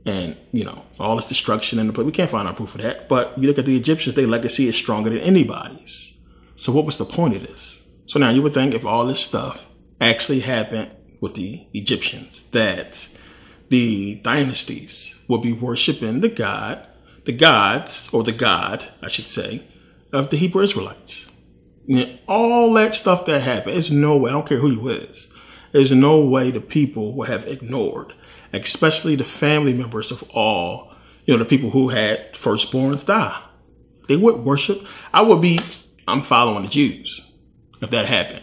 And, you know, all this destruction in the place, we can't find no proof of that. But you look at the Egyptians, their legacy is stronger than anybody's. So what was the point of this? So now you would think if all this stuff actually happened with the Egyptians, that the dynasties would be worshiping the God, the gods, or the God, I should say, of the Hebrew Israelites. You know, all that stuff that happened, there's no way, I don't care who you is, there's no way the people would have ignored, especially the family members of all, you know, the people who had firstborns die. They would worship. I'm following the Jews if that happened.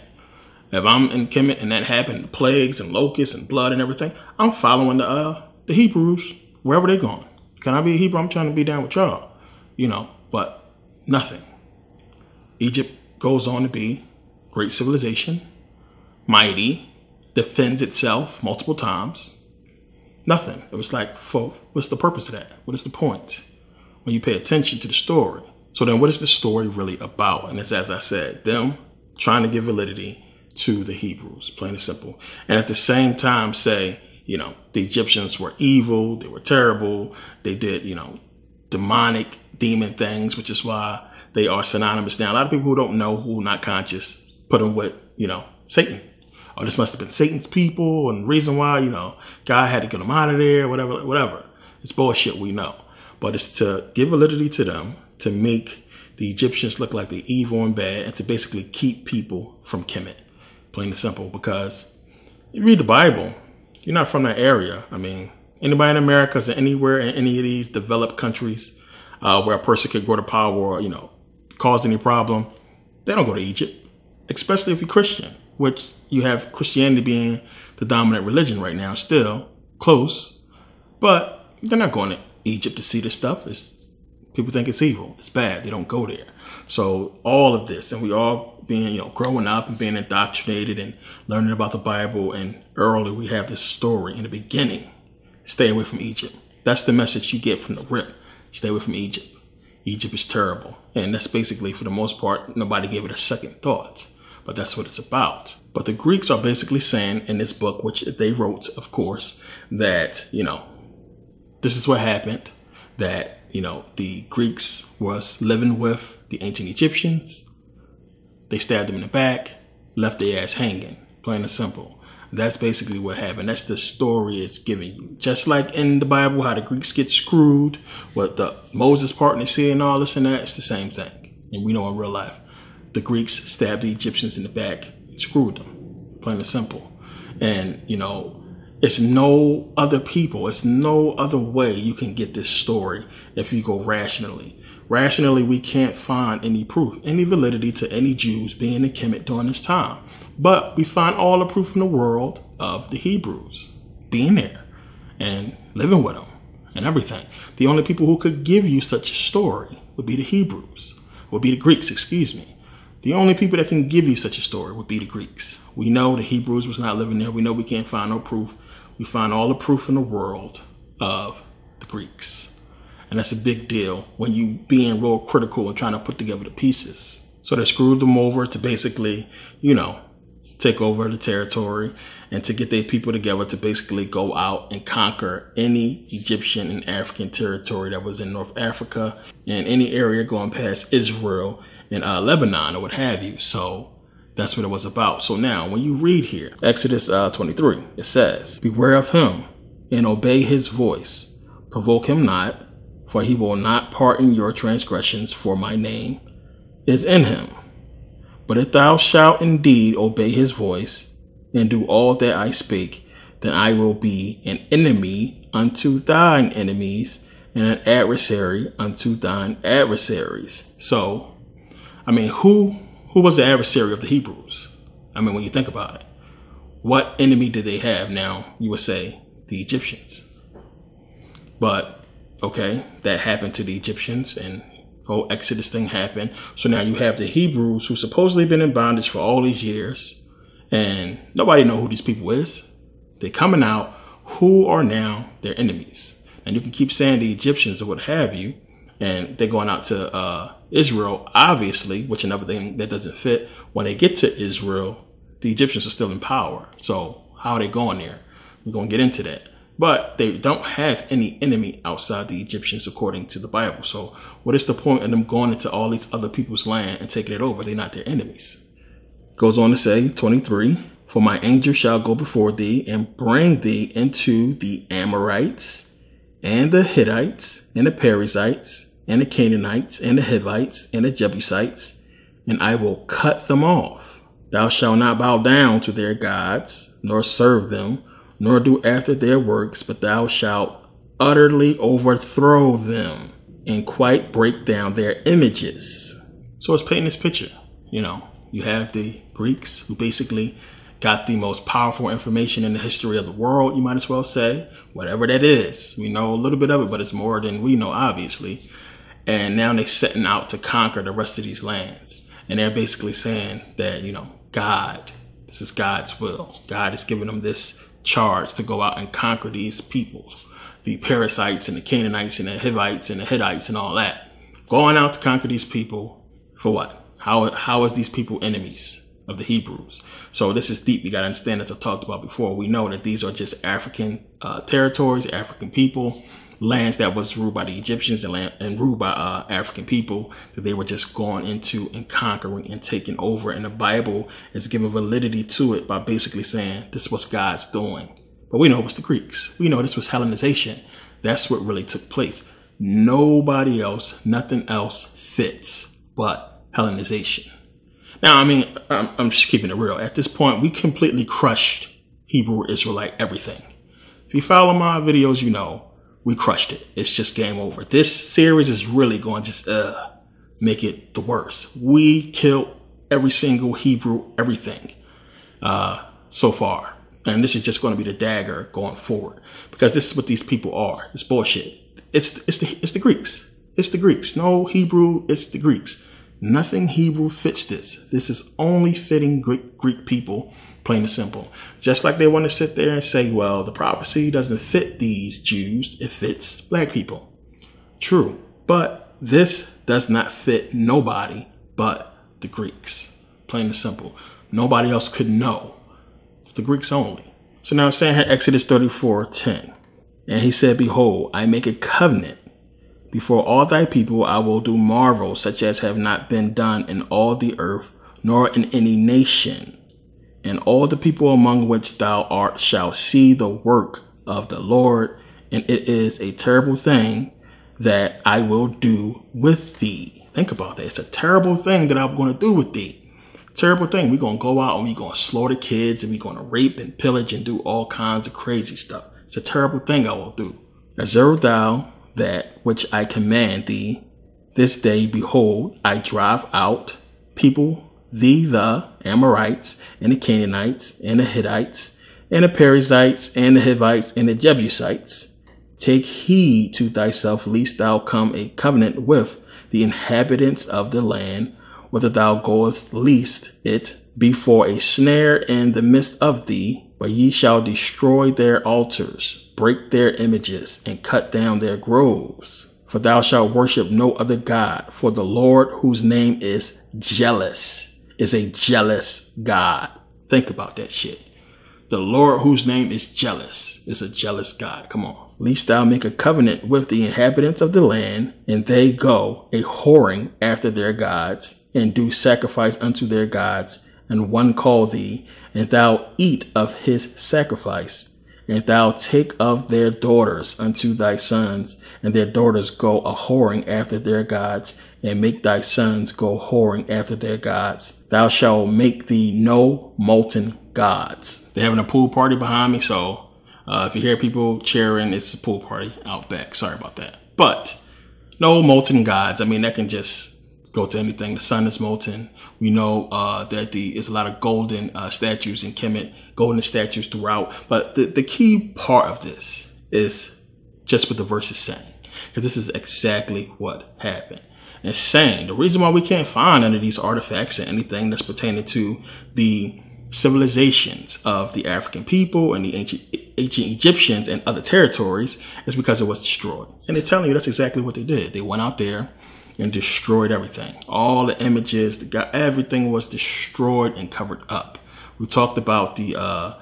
If I'm in Kemet and that happened, the plagues and locusts and blood and everything, I'm following the Hebrews wherever they're going. Can I be a Hebrew? I'm trying to be down with y'all, you know, but nothing. Egypt goes on to be great civilization, mighty, defends itself multiple times. Nothing. It was like, what's the purpose of that? What is the point when you pay attention to the story? So then what is the story really about? And it's, as I said, them trying to give validity to the Hebrews, plain and simple. And at the same time say, you know, the Egyptians were evil, they were terrible, they did, you know, demonic demon things, which is why they are synonymous now. A lot of people who don't know, who are not conscious, put them with, you know, Satan. Or this must have been Satan's people, and the reason why, you know, God had to get them out of there, whatever. It's bullshit, we know. But it's to give validity to them, to make the Egyptians look like they're evil and bad, and to basically keep people from Kemet. Plain and simple, because you read the Bible, you're not from that area. I mean, anybody in America is anywhere in any of these developed countries where a person could go to power or, you know, cause any problem, they don't go to Egypt, especially if you're Christian, which you have Christianity being the dominant religion right now, still close, but they're not going to Egypt to see this stuff. People think it's evil, it's bad, they don't go there. So all of this, and we all being, you know, growing up and being indoctrinated and learning about the Bible, and early we have this story in the beginning, stay away from Egypt. That's the message you get from the rip. Stay away from Egypt. Egypt is terrible. And that's basically, for the most part, nobody gave it a second thought. But that's what it's about. But the Greeks are basically saying in this book, which they wrote, of course, that, you know, this is what happened, that, you know, the Greeks was living with the ancient Egyptians. They stabbed them in the back, left their ass hanging, plain and simple. That's basically what happened. That's the story it's giving you. Just like in the Bible, how the Greeks get screwed, what the Moses part they see and all this and that, it's the same thing. And we know in real life, the Greeks stabbed the Egyptians in the back, screwed them, plain and simple. And, you know, it's no other people, it's no other way you can get this story if you go rationally. Rationally, we can't find any proof, any validity to any Jews being in Kemet during this time. But we find all the proof in the world of the Hebrews being there and living with them and everything. The only people who could give you such a story would be the Hebrews, would be the Greeks, excuse me. The only people that can give you such a story would be the Greeks. We know the Hebrews was not living there. We know we can't find no proof. We find all the proof in the world of the Greeks. And that's a big deal when you being real critical and trying to put together the pieces. So they screwed them over to basically, take over the territory and to get their people together to basically go out and conquer any Egyptian and African territory that was in North Africa and any area going past Israel and Lebanon or what have you. So that's what it was about. So now when you read here, Exodus 23, it says, beware of him and obey his voice. Provoke him not, for he will not pardon your transgressions, for my name is in him. But if thou shalt indeed obey his voice and do all that I speak, then I will be an enemy unto thine enemies and an adversary unto thine adversaries. So, who was the adversary of the Hebrews? When you think about it, what enemy did they have? Now, you would say the Egyptians. But, okay, that happened to the Egyptians and whole Exodus thing happened. So now you have the Hebrews who supposedly been in bondage for all these years and nobody know who these people is. They're coming out who are now their enemies. And you can keep saying the Egyptians or what have you, and they're going out to Israel, obviously, which another thing that doesn't fit. When they get to Israel, the Egyptians are still in power. So how are they going there? We're going to get into that. But they don't have any enemy outside the Egyptians, according to the Bible. So what is the point of them going into all these other people's land and taking it over? They're not their enemies. Goes on to say, 23, for my angel shall go before thee and bring thee into the Amorites and the Hittites and the Perizzites and the Canaanites and the Hivites and the Jebusites, and I will cut them off. Thou shalt not bow down to their gods, nor serve them, nor do after their works, but thou shalt utterly overthrow them and quite break down their images. So it's painting this picture. You have the Greeks who basically got the most powerful information in the history of the world, you might as well say, whatever that is. We know a little bit of it, but it's more than we know, obviously. And now they're setting out to conquer the rest of these lands. And they're basically saying that, God, this is God's will. God is giving them this charge to go out and conquer these peoples, the Perizzites and the Canaanites and the Hivites and the Hittites and all that. Going out to conquer these people for what? How is these people enemies of the Hebrews? So this is deep. You got to understand, as I talked about before, we know that these are just African territories, African people, lands that was ruled by the Egyptians and ruled by African people that they were just going into and conquering and taking over. And the Bible is giving validity to it by basically saying this was God's doing. But we know it was the Greeks. We know this was Hellenization. That's what really took place. Nobody else, nothing else fits but Hellenization. Now, I'm just keeping it real. At this point, we completely crushed Hebrew Israelite everything. If you follow my videos, we crushed it. It's just game over. This series is really going to just make it the worst. We killed every single Hebrew everything so far. And this is just going to be the dagger going forward. Because this is what these people are. It's bullshit. It's the Greeks. It's the Greeks. No Hebrew, it's the Greeks. Nothing Hebrew fits this. This is only fitting Greek people, plain and simple. Just like they want to sit there and say, well, the prophecy doesn't fit these Jews. It fits black people. True. But this does not fit nobody but the Greeks. Plain and simple. Nobody else could know. It's the Greeks only. So now it's saying here, Exodus 34:10. And he said, behold, I make a covenant. Before all thy people I will do marvels such as have not been done in all the earth, nor in any nation. And all the people among which thou art shall see the work of the Lord, and it is a terrible thing that I will do with thee. Think about that. It's a terrible thing that I'm going to do with thee. Terrible thing. We're going to go out and we're going to slaughter kids and we're going to rape and pillage and do all kinds of crazy stuff. It's a terrible thing I will do. Observe thou that which I command thee this day. Behold, I drive out people, thee, the Amorites and the Canaanites and the Hittites and the Perizzites and the Hivites and the Jebusites. Take heed to thyself, lest thou come a covenant with the inhabitants of the land, whither thou goest, lest it be for a snare in the midst of thee. But ye shall destroy their altars, break their images, and cut down their groves. For thou shalt worship no other God, for the Lord, whose name is jealous, is a jealous God. Think about that shit. The Lord, whose name is jealous, is a jealous God. Come on. Lest thou make a covenant with the inhabitants of the land, and they go a whoring after their gods, and do sacrifice unto their gods, and one call thee, and thou eat of his sacrifice, and thou take of their daughters unto thy sons, and their daughters go a whoring after their gods, and make thy sons go whoring after their gods. Thou shalt make thee no molten gods. They're having a pool party behind me, so if you hear people cheering, it's a pool party out back. Sorry about that. But no molten gods. I mean, that can just go to anything. The sun is molten. We know that there's a lot of golden statues in Kemet, golden statues throughout. But the key part of this is just what the verse is saying, because this is exactly what happened. It's saying the reason why we can't find any of these artifacts and anything that's pertaining to the civilizations of the African people and the ancient Egyptians and other territories is because it was destroyed. And they're telling you that's exactly what they did. They went out there and destroyed everything. All the images, everything was destroyed and covered up. We talked about the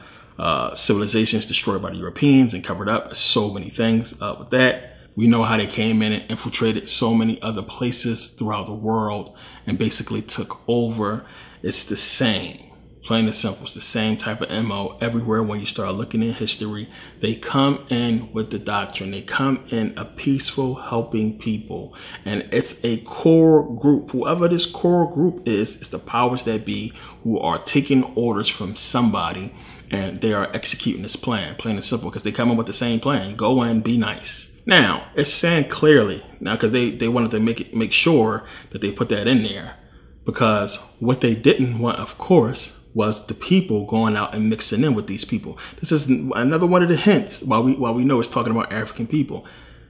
civilizations destroyed by the Europeans and covered up. So many things with that. We know how they came in and infiltrated so many other places throughout the world and basically took over. It's the same. Plain and simple, it's the same type of MO everywhere. When you start looking in history, they come in with the doctrine. They come in a peaceful, helping people. And it's a core group. Whoever this core group is the powers that be who are taking orders from somebody, and they are executing this plan, plain and simple, because they come in with the same plan. Go in, be nice. Now, it's saying clearly, now because they wanted to make sure that they put that in there, because what they didn't want, of course, was the people going out and mixing in with these people. This is another one of the hints why we know it's talking about African people.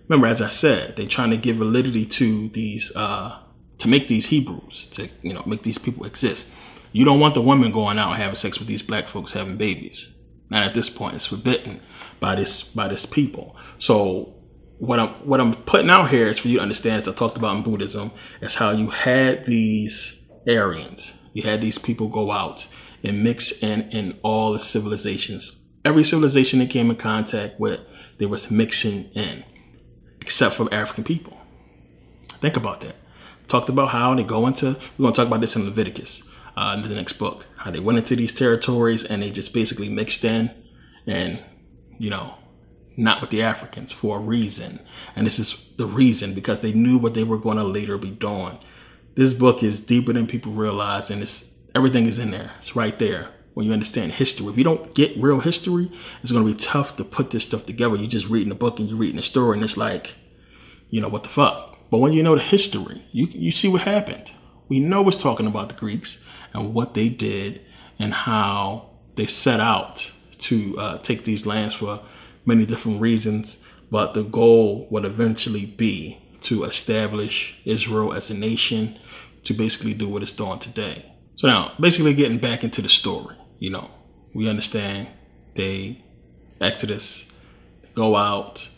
Remember, as I said, they're trying to give validity to these, to make these Hebrews, to make these people exist. You don't want the women going out and having sex with these black folks having babies. Not at this point. It's forbidden by this people. So what I'm putting out here is for you to understand, as I talked about in Buddhism, is how you had these Aryans. You had these people go out and mix in all the civilizations. Every civilization they came in contact with, they was mixing in, except for African people. Think about that. Talked about how they go into, we're going to talk about this in Leviticus, in the next book, how they went into these territories and they just basically mixed in and, not with the Africans for a reason. And this is the reason, because they knew what they were going to later be doing. This book is deeper than people realize, and everything is in there. It's right there when you understand history. If you don't get real history, it's going to be tough to put this stuff together. You're just reading a book and you're reading a story, and it's like, what the fuck? But when you know the history, you see what happened. We know it's talking about the Greeks and what they did and how they set out to take these lands for many different reasons. But the goal would eventually be to establish Israel as a nation, to basically do what it's doing today. So now, basically getting back into the story, we understand Exodus, go out,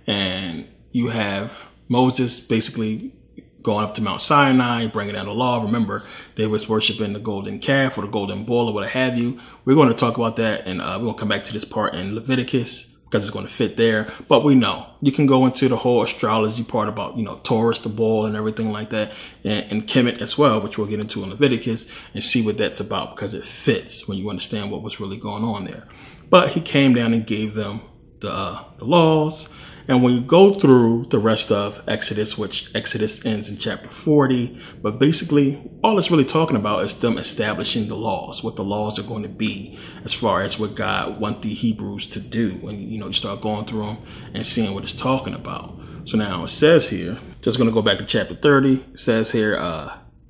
and you have Moses basically going up to Mount Sinai, bringing down the law. Remember, they was worshiping the golden calf or the golden bull or what have you. We're going to talk about that, and we're going to come back to this part in Leviticus, because it's going to fit there. But we know you can go into the whole astrology part about, Taurus, the bull, and everything like that, and Kemet as well, which we'll get into in Leviticus, and see what that's about, because it fits when you understand what was really going on there. But he came down and gave them the laws. And when you go through the rest of Exodus, which Exodus ends in chapter 40, but basically all it's really talking about is them establishing the laws, what the laws are going to be as far as what God wants the Hebrews to do. When you start going through them and seeing what it's talking about. So now it says here, just going to go back to chapter 30. It says here,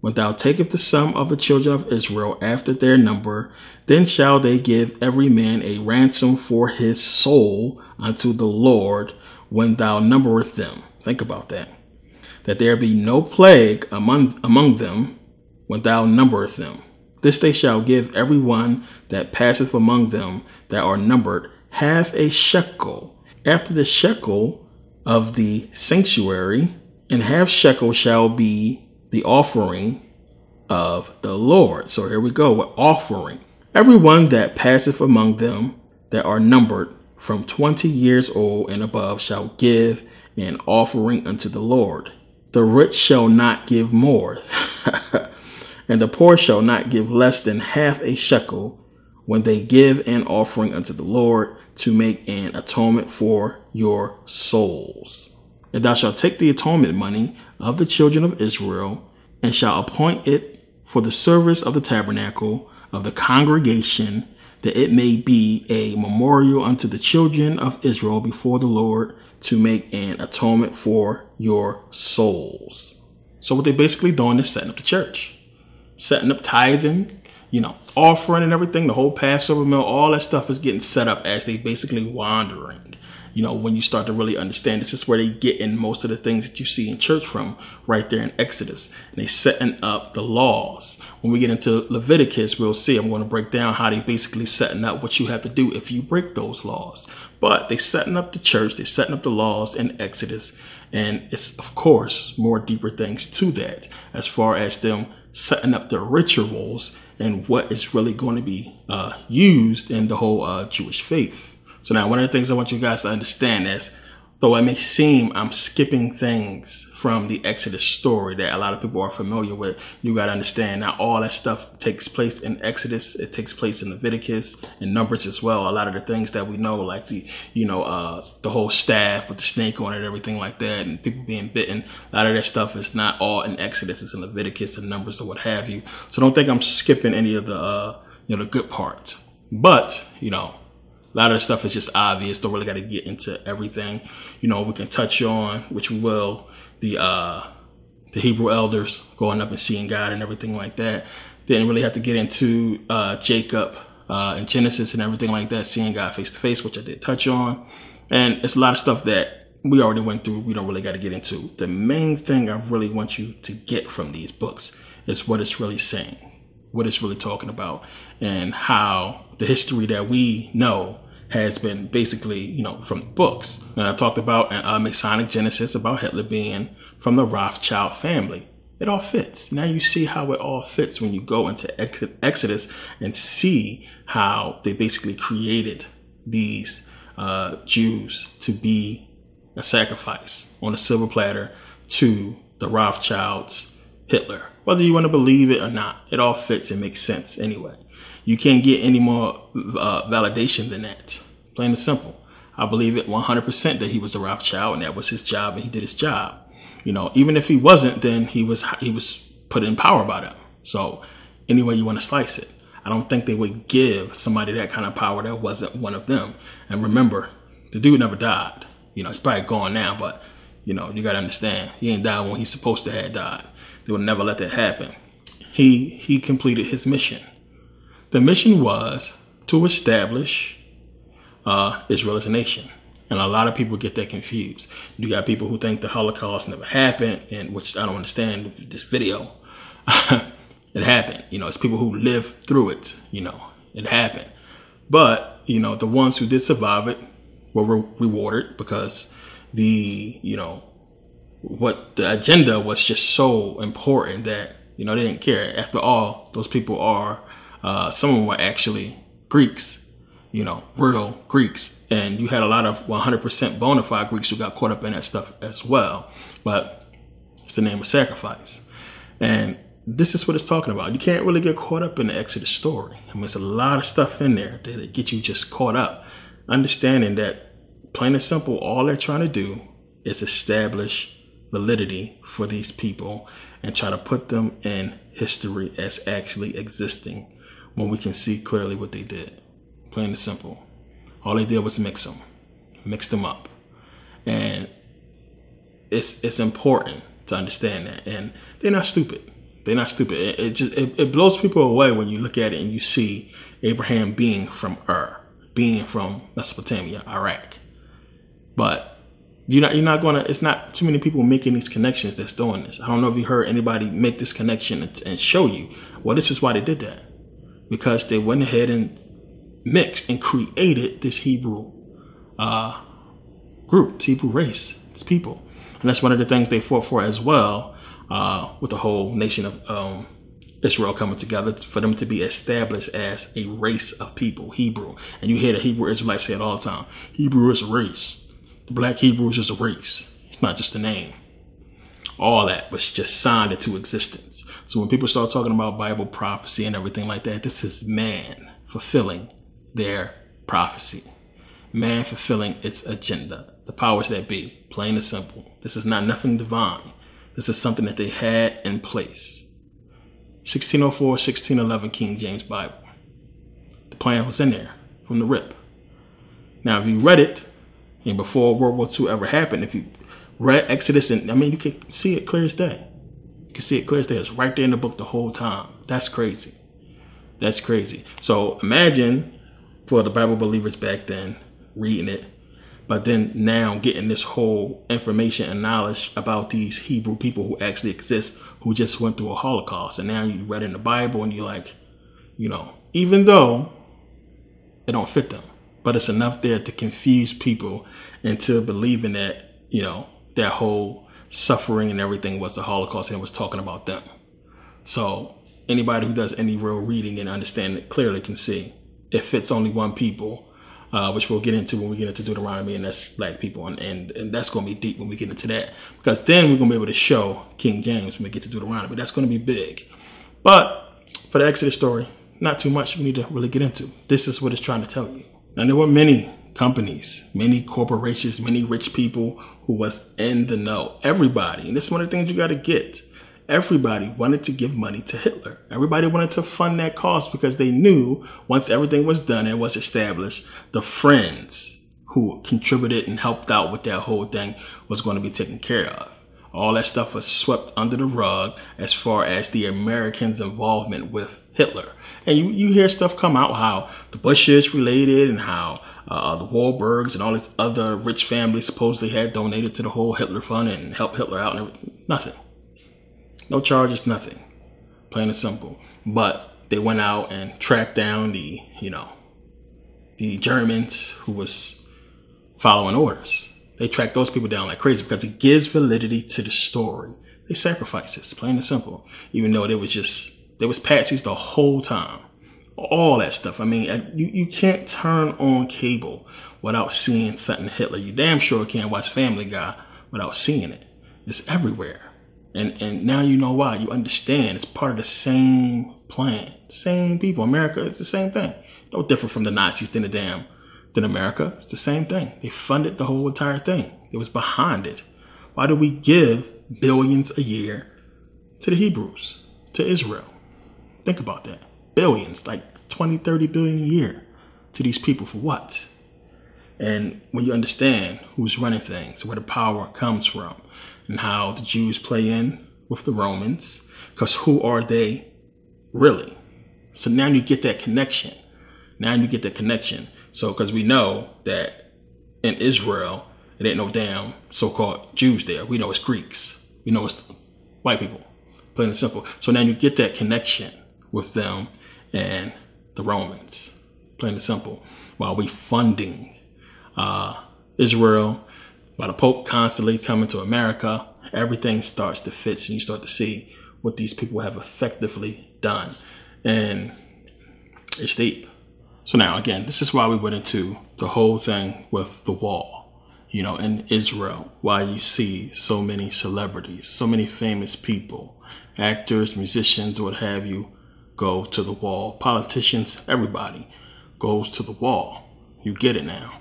when thou takest the sum of the children of Israel after their number, then shall they give every man a ransom for his soul unto the Lord, when thou numberest them. Think about that. That there be no plague among them, when thou numbereth them. This they shall give every one that passeth among them that are numbered half a shekel after the shekel of the sanctuary, and half shekel shall be the offering of the Lord. So here we go with offering. Every one that passeth among them that are numbered from 20 years old and above shall give an offering unto the Lord. The rich shall not give more, and the poor shall not give less than half a shekel when they give an offering unto the Lord to make an atonement for your souls. And thou shalt take the atonement money of the children of Israel, and shalt appoint it for the service of the tabernacle of the congregation, that it may be a memorial unto the children of Israel before the Lord, to make an atonement for your souls. So what they basically doing is setting up the church, setting up tithing, offering and everything. The whole Passover meal, all that stuff is getting set up as they basically wandering. When you start to really understand, this is where they get in most of the things that you see in church from, right there in Exodus. And they setting up the laws. When we get into Leviticus, we'll see, I'm going to break down how they basically setting up what you have to do if you break those laws. But they setting up the church, they setting up the laws in Exodus. And it's, of course, more deeper things to that, as far as them setting up the rituals and what is really going to be used in the whole Jewish faith. So now one of the things I want you guys to understand is, though it may seem I'm skipping things from the Exodus story that a lot of people are familiar with, you got to understand now all that stuff takes place in Exodus. It takes place in Leviticus and Numbers as well. A lot of the things that we know, like the whole staff with the snake on it, everything like that, and people being bitten, a lot of that stuff is not all in Exodus. It's in Leviticus and Numbers or what have you. So don't think I'm skipping any of the, the good parts. But, a lot of the stuff is just obvious. Don't really got to get into everything. We can touch on, which we will, the Hebrew elders going up and seeing God and everything like that. Didn't really have to get into Jacob and Genesis and everything like that, seeing God face to face, which I did touch on. And it's a lot of stuff that we already went through. We don't really got to get into. The main thing I really want you to get from these books is what it's really saying, what it's really talking about, and how the history that we know has been basically, from the books. And I talked about Masonic Genesis, about Hitler being from the Rothschild family. It all fits. Now you see how it all fits when you go into Exodus and see how they basically created these Jews to be a sacrifice on a silver platter to the Rothschilds, Hitler. Whether you want to believe it or not, it all fits and makes sense anyway. You can't get any more validation than that. Plain and simple. I believe it 100% that he was a Rothschild and that was his job and he did his job. Even if he wasn't, then he was put in power by them. So any way you want to slice it, I don't think they would give somebody that kind of power that wasn't one of them. And remember, the dude never died. He's probably gone now, but you got to understand, he ain't died when he's supposed to have died. They would never let that happen. He completed his mission. The mission was to establish Israel as a nation. And a lot of people get that confused. You got people who think the Holocaust never happened, and which I don't understand this video. It happened. It's people who lived through it. It happened. But, the ones who did survive it were rewarded because what the agenda was just so important that, they didn't care. After all, those people are, some of them were actually Greeks, real Greeks. And you had a lot of 100% bona fide Greeks who got caught up in that stuff as well. But it's the name of sacrifice. And this is what it's talking about. You can't really get caught up in the Exodus story. There's a lot of stuff in there that get you just caught up. Understanding that, plain and simple, all they're trying to do is establish validity for these people and try to put them in history as actually existing when we can see clearly what they did. Plain and simple. All they did was mix them up. And it's important to understand that. And they're not stupid. They're not stupid. It blows people away when you look at it and you see Abraham being from being from Mesopotamia, Iraq. But You're not gonna. It's not too many people making these connections that's doing this. I don't know if you heard anybody make this connection and show you. Well, this is why they did that, because they went ahead and mixed and created this Hebrew group, this Hebrew race, this people, and that's one of the things they fought for as well, with the whole nation of Israel coming together for them to be established as a race of people, Hebrew. And you hear the Hebrew Israelites say it all the time. Hebrew is a race. The black Hebrew is just a race. It's not just a name. All that was just signed into existence. So when people start talking about Bible prophecy and everything like that, this is man fulfilling their prophecy. Man fulfilling its agenda. The powers that be, plain and simple. This is not nothing divine. This is something that they had in place. 1604, 1611 King James Bible. The plan was in there from the rip. Now, if you read it, and before World War II ever happened, if you read Exodus, and I mean, you can see it clear as day. You can see it clear as day. It's right there in the book the whole time. That's crazy. That's crazy. So imagine for the Bible believers back then reading it, but then now getting this whole information and knowledge about these Hebrew people who actually exist, who just went through a Holocaust. And now you read in the Bible and you're like, you know, even though it don't fit them, but it's enough there to confuse people into believing that, you know, that whole suffering and everything was the Holocaust and it was talking about them. So anybody who does any real reading and understand it clearly can see it fits only one people, which we'll get into when we get into Deuteronomy, and that's black people. And that's going to be deep when we get into that, because then we're going to be able to show King James when we get to Deuteronomy. That's going to be big. But for the Exodus story, not too much we need to really get into. This is what it's trying to tell you. And there were many companies, many corporations, many rich people who was in the know. Everybody, and this is one of the things you got to get. Everybody wanted to give money to Hitler. Everybody wanted to fund that cause because they knew once everything was done and was established, the friends who contributed and helped out with that whole thing was going to be taken care of. All that stuff was swept under the rug as far as the Americans' involvement with Hitler. And you hear stuff come out how the Bushes related and how the Wahlbergs and all these other rich families supposedly had donated to the whole Hitler fund and helped Hitler out and everything. Nothing. No charges, nothing. Plain and simple. But they went out and tracked down the Germans who was following orders. They tracked those people down like crazy because it gives validity to the story. They sacrifices, plain and simple. Even though they was patsies the whole time. All that stuff. I mean, you can't turn on cable without seeing something Hitler. You damn sure can't watch Family Guy without seeing it. It's everywhere. And now you know why. You understand. It's part of the same plan. Same people. America, it's the same thing. No different from the Nazis than America. It's the same thing. They funded the whole entire thing. It was behind it. Why do we give billions a year to the Hebrews, to Israel? Think about that. Billions, like 20, 30 billion a year to these people for what? And when you understand who's running things, where the power comes from, and how the Jews play in with the Romans, because who are they really? So now you get that connection. So, because we know that in Israel, it ain't no damn so-called Jews there. We know it's Greeks. We know it's white people. Plain and simple. So now you get that connection with them and the Romans. Plain and simple. While we funding Israel, while the Pope constantly coming to America, everything starts to fit, and you start to see what these people have effectively done. And it's deep. So now, again, this is why we went into the whole thing with the wall, in Israel, why you see so many celebrities, so many famous people, actors, musicians, what have you, go to the wall. Politicians, everybody goes to the wall. You get it now.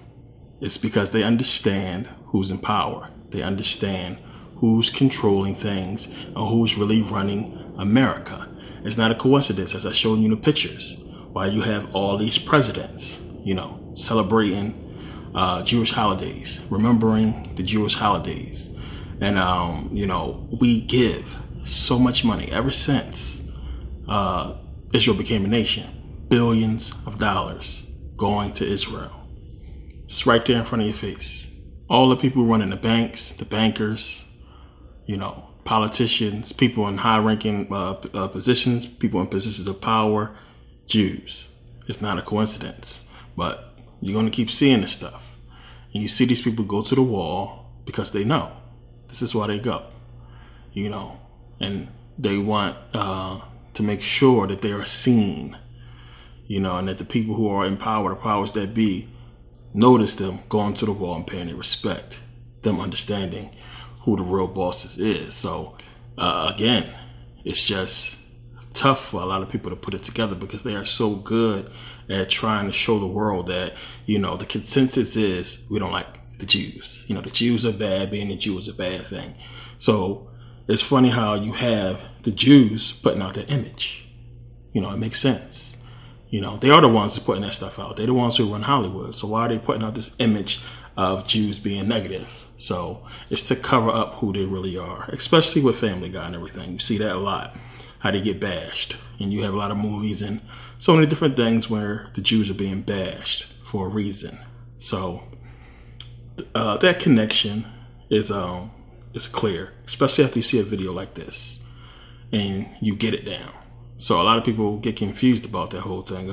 It's because they understand who's in power. They understand who's controlling things and who's really running America. It's not a coincidence, as I showed you in the pictures, why you have all these presidents, celebrating Jewish holidays, remembering the Jewish holidays. And, we give so much money ever since Israel became a nation, billions of dollars going to Israel. It's right there in front of your face. all the people running the banks, the bankers, you know, politicians, people in high-ranking positions, people in positions of power, Jews. It's not a coincidence, but you're going to keep seeing this stuff. And you see these people go to the wall because they know this is why they go, you know, and they want to make sure that they are seen, you know, and that the people who are in power, the powers that be, notice them going to the wall and paying their respect, them understanding who the real bosses is. So again, it's just tough for a lot of people to put it together because they are so good at trying to show the world that, you know, the consensus is we don't like the Jews. You know, the Jews are bad, being a Jew is a bad thing. So it's funny how you have the Jews putting out that image. You know, it makes sense. You know, they are the ones who are putting that stuff out. They're the ones who run Hollywood. So why are they putting out this image of Jews being negative? So it's to cover up who they really are, especially with Family Guy and everything. You see that a lot, how they get bashed. And you have a lot of movies and so many different things where the Jews are being bashed for a reason. So that connection is clear, especially after you see a video like this and you get it down. So a lot of people get confused about that whole thing,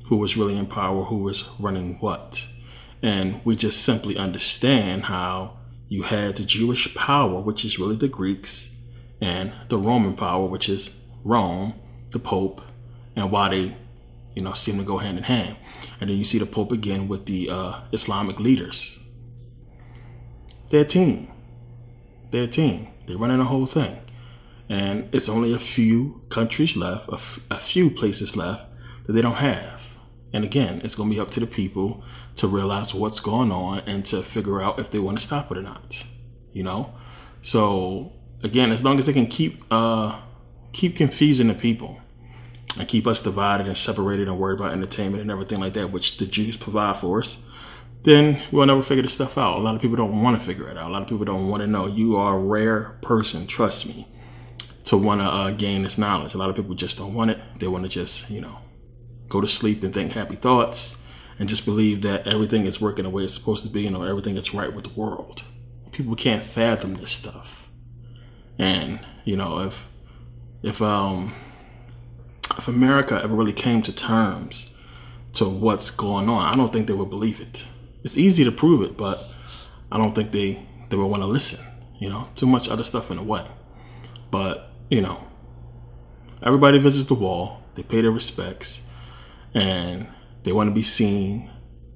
who was really in power, who was running what. And we just simply understand how you had the Jewish power, which is really the Greeks, and the Roman power, which is Rome, the Pope, and why they, you know, seem to go hand in hand. And then you see the Pope again with the Islamic leaders. They're a team. They're a team. They're running the whole thing. And it's only a few countries left, a few places left that they don't have. And again, it's going to be up to the people to realize what's going on and to figure out if they want to stop it or not. You know? So again, as long as they can keep confusing the people and keep us divided and separated and worried about entertainment and everything like that, which the Jews provide for us, then we'll never figure this stuff out. A lot of people don't want to figure it out. A lot of people don't want to know. You are a rare person, trust me, to want to gain this knowledge. A lot of people just don't want it. They want to just, you know, go to sleep and think happy thoughts and just believe that everything is working the way it's supposed to be, you know, everything is right with the world. People can't fathom this stuff. And, you know, if America ever really came to terms to what's going on, I don't think they would believe it. It's easy to prove it, but I don't think they would want to listen. You know, too much other stuff in the way. But, you know, everybody visits the wall. They pay their respects. And they want to be seen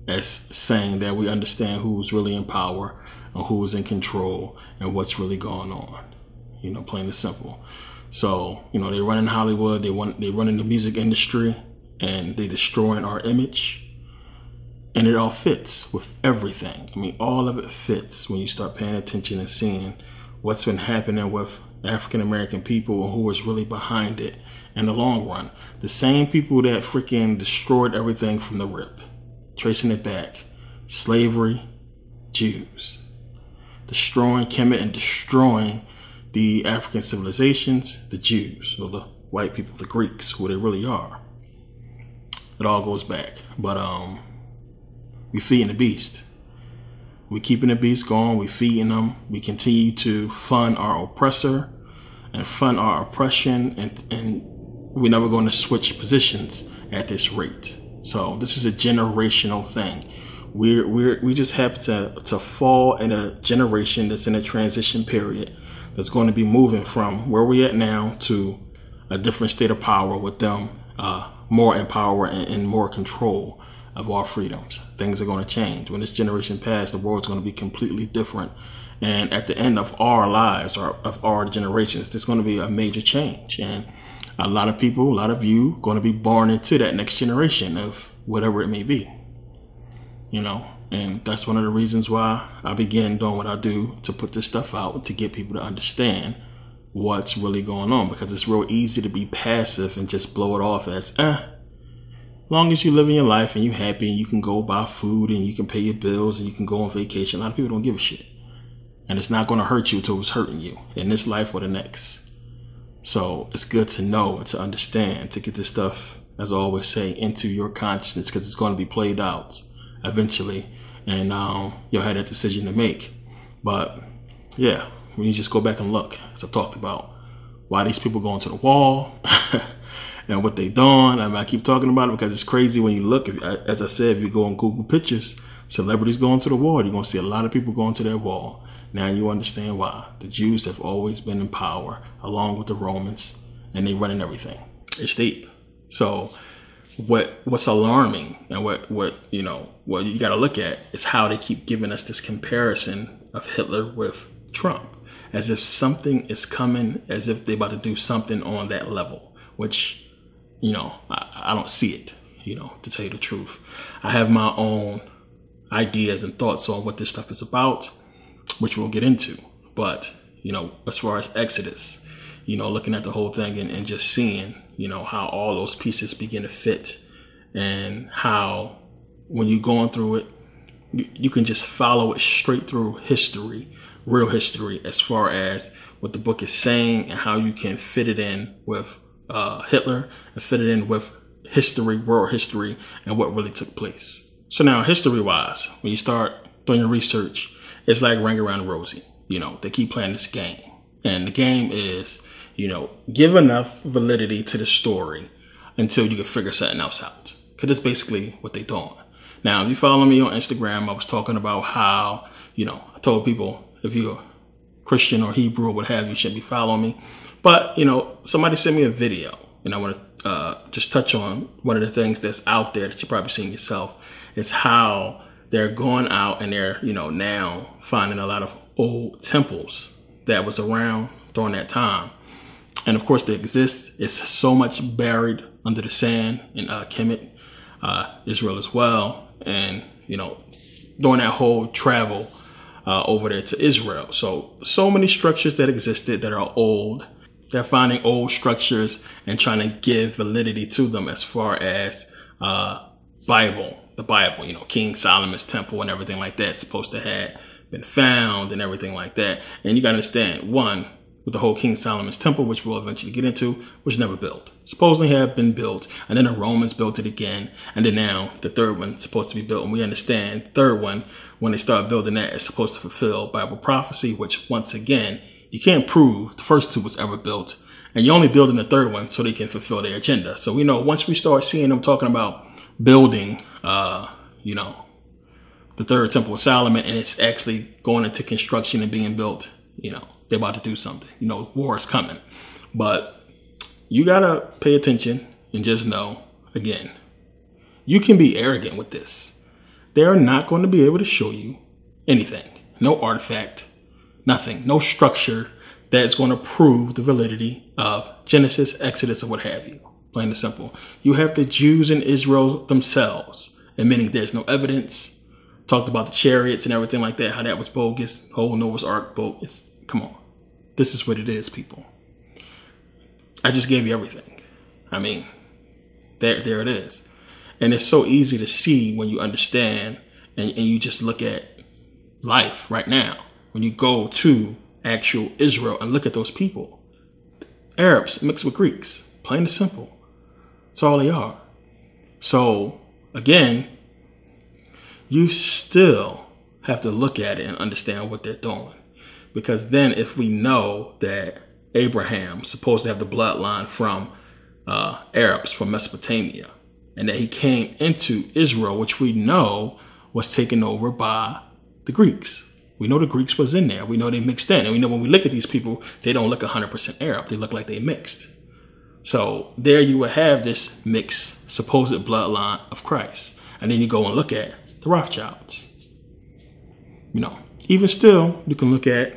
as saying that we understand who's really in power and who's in control and what's really going on. You know, plain and simple. So, you know, they run in Hollywood. They run in the music industry. And they destroying our image. And it all fits with everything. I mean, all of it fits when you start paying attention and seeing what's been happening with African-American people and who was really behind it in the long run. The same people that freaking destroyed everything from the rip. Tracing it back. Slavery, Jews. Destroying Kemet and destroying the African civilizations, the Jews, or the white people, the Greeks, who they really are. It all goes back. But we feeding the beast. We keeping the beast going. We feeding them. We continue to fund our oppressor and fund our oppression, and we're never going to switch positions at this rate. So this is a generational thing. We just happen to fall in a generation that's in a transition period that's going to be moving from where we're at now to a different state of power with them more in power and more control of our freedoms. Things are going to change. When this generation passes, the world's going to be completely different. And at the end of our lives, or of our generations, there's going to be a major change. And a lot of people, a lot of you, going to be born into that next generation of whatever it may be. You know, and that's one of the reasons why I began doing what I do, to put this stuff out, to get people to understand what's really going on. Because it's real easy to be passive and just blow it off as, long as you live in your life and you're happy and you can go buy food and you can pay your bills and you can go on vacation. A lot of people don't give a shit. And it's not going to hurt you until it's hurting you in this life or the next. So it's good to know and to understand, to get this stuff, as I always say, into your consciousness, because it's going to be played out eventually and you'll have that decision to make. But yeah, when you just go back and look, as I talked about, why these people going to the wall and what they doing. I keep talking about it because it's crazy when you look. As I said, if you go on Google pictures, celebrities going to the wall, you're going to see a lot of people going to their wall. Now you understand why. The Jews have always been in power along with the Romans, and they running everything. It's deep. So what's alarming and what you got to look at is how they keep giving us this comparison of Hitler with Trump, as if something is coming, as if they're about to do something on that level, which, I don't see it, to tell you the truth. I have my own ideas and thoughts on what this stuff is about, which we'll get into. But, as far as Exodus, looking at the whole thing and just seeing, how all those pieces begin to fit, and how when you're going through it, you can just follow it straight through history, real history, as far as what the book is saying and how you can fit it in with Hitler and fit it in with history, world history, and what really took place. So now, history-wise, when you start doing your research, it's like Ring Around the Rosie. They keep playing this game. And the game is, give enough validity to the story until you can figure something else out. Because that's basically what they're doing. Now, if you follow me on Instagram, I was talking about how, I told people, if you're Christian or Hebrew or what have you, shouldn't be following me. But, somebody sent me a video, and I want to just touch on one of the things that's out there that you've probably seen yourself. Is how they're going out and they're, now finding a lot of old temples that was around during that time. And of course they exist. It's so much buried under the sand in Kemet, Israel as well. And, during that whole travel over there to Israel. So many structures that existed that are old. They're finding old structures and trying to give validity to them as far as the Bible, King Solomon's temple and everything like that is supposed to have been found and everything like that. And you got to understand, one, with the whole King Solomon's temple, which we'll eventually get into, was never built. Supposedly have been built, and then the Romans built it again, and then now the third one is supposed to be built. And we understand the third one, when they start building that, is supposed to fulfill Bible prophecy, which once again, you can't prove the first two was ever built. And you're only building the third one so they can fulfill their agenda. So, once we start seeing them talking about building, the third temple of Solomon, and it's actually going into construction and being built, they're about to do something. War is coming. But you got to pay attention and just know, again, you can be arrogant with this. They're not going to be able to show you anything. No artifact, nothing, no structure that's going to prove the validity of Genesis, Exodus, or what have you. Plain and simple. You have the Jews in Israel themselves admitting there's no evidence. Talked about the chariots and everything like that, how that was bogus. Whole Noah's Ark boat. Come on. This is what it is, people. I just gave you everything. I mean, there it is. And it's so easy to see when you understand and you just look at life right now. When you go to actual Israel and look at those people. Arabs mixed with Greeks. Plain and simple. That's all they are. So, again, you still have to look at it and understand what they're doing. Because then if we know that Abraham's supposed to have the bloodline from Arabs from Mesopotamia, and that he came into Israel, which we know was taken over by the Greeks. We know the Greeks was in there. We know they mixed in. And we know when we look at these people, they don't look 100% Arab. They look like they mixed. So there you will have this mixed supposed bloodline of Christ. And then you go and look at the Rothschilds. Even still, you can look at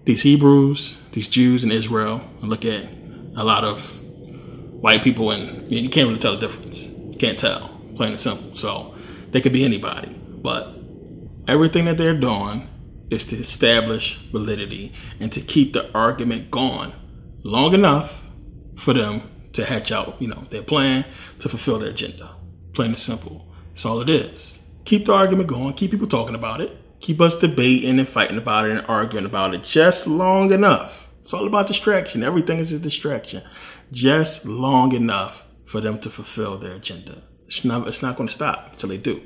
these Hebrews, these Jews in Israel, and look at a lot of white people, and you can't really tell the difference. You can't tell, plain and simple. So they could be anybody, but everything that they're doing is to establish validity and to keep the argument going long enough for them to hatch out, their plan to fulfill their agenda. Plain and simple. That's all it is. Keep the argument going. Keep people talking about it. Keep us debating and fighting about it and arguing about it just long enough. It's all about distraction. Everything is a distraction. Just long enough for them to fulfill their agenda. It's not going to stop until they do.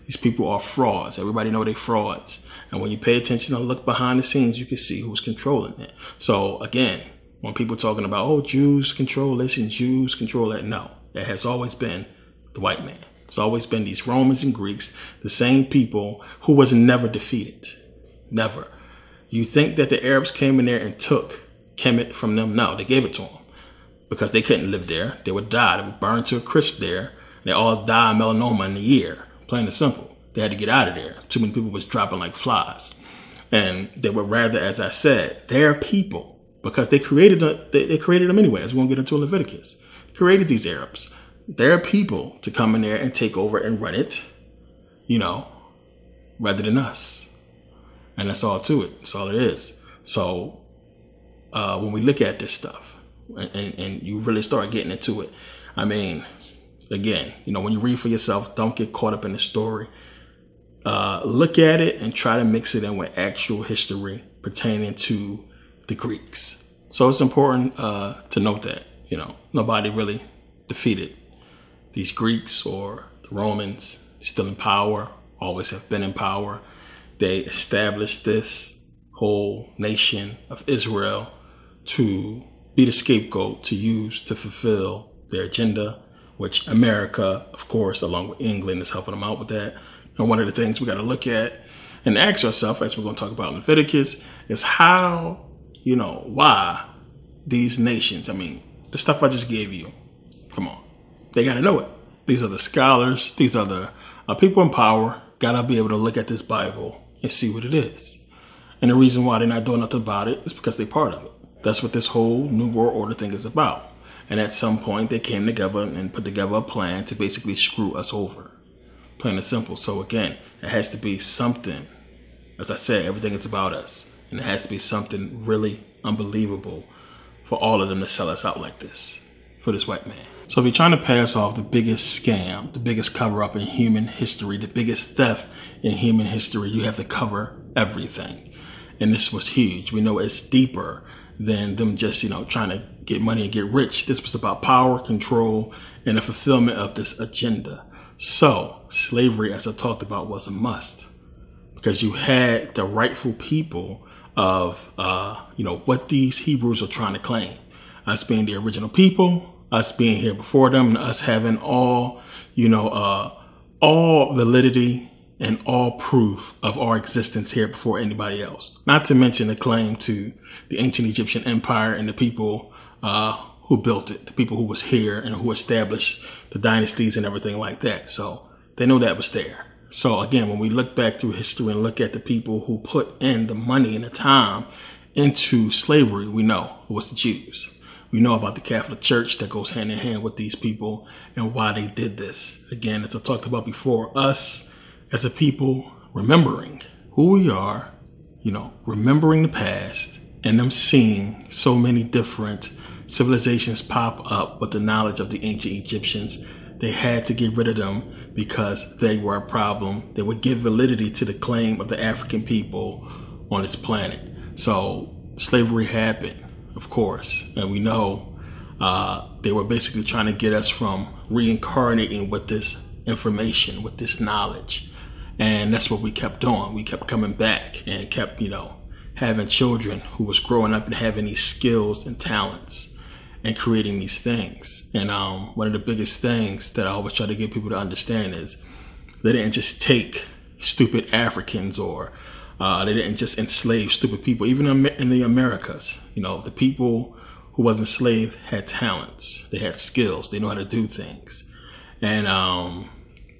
These people are frauds. Everybody know they frauds. And when you pay attention and look behind the scenes, you can see who's controlling it. So again, when people talking about, oh, Jews control this and Jews control that, no, it has always been the white man. It's always been these Romans and Greeks, the same people who was never defeated. Never. You think that the Arabs came in there and took Kemet from them? No, they gave it to them because they couldn't live there. They would die. They would burn to a crisp there. They all die of melanoma in a year. Plain and simple. They had to get out of there. Too many people was dropping like flies. And they would rather, as I said, their people, because they created them anyway, as we're going to get into Leviticus, created these Arabs. Their people to come in there and take over and run it, you know, rather than us. And that's all to it. That's all it is. So when we look at this stuff and you really start getting into it, I mean, again, you know, when you read for yourself, don't get caught up in the story. Look at it and try to mix it in with actual history pertaining to the Greeks. So it's important to note that, you know, nobody really defeated these Greeks or the Romans. Still in power, always have been in power. They established this whole nation of Israel to be the scapegoat to use to fulfill their agenda, which America, of course, along with England, is helping them out with that. And one of the things we got to look at and ask ourselves, as we're going to talk about in Leviticus, is how, you know, why these nations, I mean, the stuff I just gave you, come on, they got to know it. These are the scholars, these are the people in power, got to be able to look at this Bible and see what it is. And the reason why they're not doing nothing about it is because they're part of it. That's what this whole New World Order thing is about. And at some point, they came together and put together a plan to basically screw us over. Plain and simple. So again, it has to be something. As I said, everything is about us. And it has to be something really unbelievable for all of them to sell us out like this, for this white man. So if you're trying to pass off the biggest scam, the biggest cover-up in human history, the biggest theft in human history, you have to cover everything. And this was huge. We know it's deeper than them just, you know, trying to get money and get rich. This was about power, control, and the fulfillment of this agenda. So slavery, as I talked about, was a must because you had the rightful people of, you know, what these Hebrews are trying to claim. Us being the original people, us being here before them, and us having all, you know, all validity and all proof of our existence here before anybody else. Not to mention the claim to the ancient Egyptian empire and the people who built it, the people who was here and who established the dynasties and everything like that. So they know that was there. So again, when we look back through history and look at the people who put in the money and the time into slavery, we know it was the Jews. We know about the Catholic Church that goes hand in hand with these people and why they did this. Again, as I talked about before, us as a people remembering who we are, you know, remembering the past, and them seeing so many different civilizations pop up with the knowledge of the ancient Egyptians. They had to get rid of them because they were a problem. They would give validity to the claim of the African people on this planet. So slavery happened, of course, and we know they were basically trying to get us from reincarnating with this information, with this knowledge. And that's what we kept doing. We kept coming back and kept, you know, having children who was growing up and having these skills and talents and creating these things. And one of the biggest things that I always try to get people to understand is they didn't just take stupid Africans or they didn't just enslave stupid people. Even in the Americas, you know, the people who was enslaved had talents. They had skills. They know how to do things. And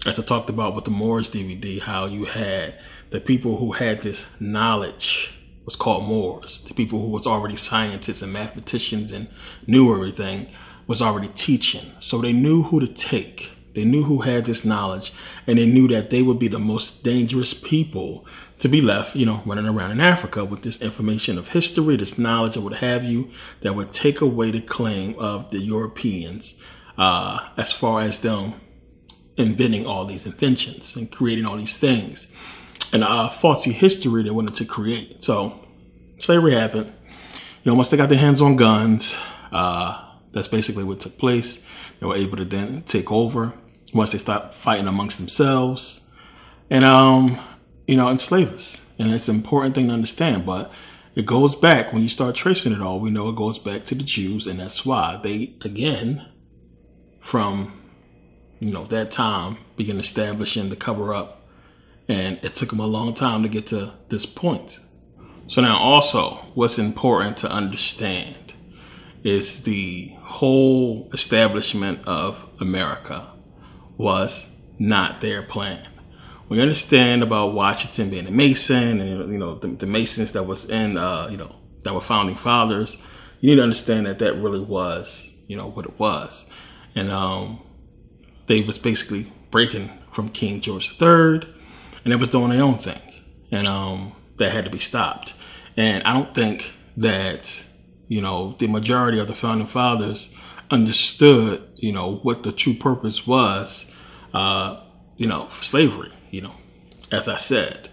as I talked about with the Moors DVD, how you had the people who had this knowledge was called Moors. The people who was already scientists and mathematicians and knew everything was already teaching. So they knew who to take. They knew who had this knowledge, and they knew that they would be the most dangerous people to be left, you know, running around in Africa with this information of history, this knowledge or what have you, that would take away the claim of the Europeans as far as them inventing all these inventions and creating all these things and faulty history they wanted to create. So slavery happened. You know, once they got their hands on guns, that's basically what took place. They were able to then take over. Once they stopped fighting amongst themselves, and enslave us. And it's an important thing to understand, but it goes back, when you start tracing it all, we know it goes back to the Jews, and that's why they, again, from that time, began establishing the cover up, and it took them a long time to get to this point. So now also, what's important to understand is the whole establishment of America was not their plan. We understand about Washington being a Mason, and the Masons that was in that were founding fathers. You need to understand that really was what it was, and they was basically breaking from King George III, and they was doing their own thing, and that had to be stopped. And I don't think that the majority of the founding fathers understood what the true purpose was for slavery. As I said,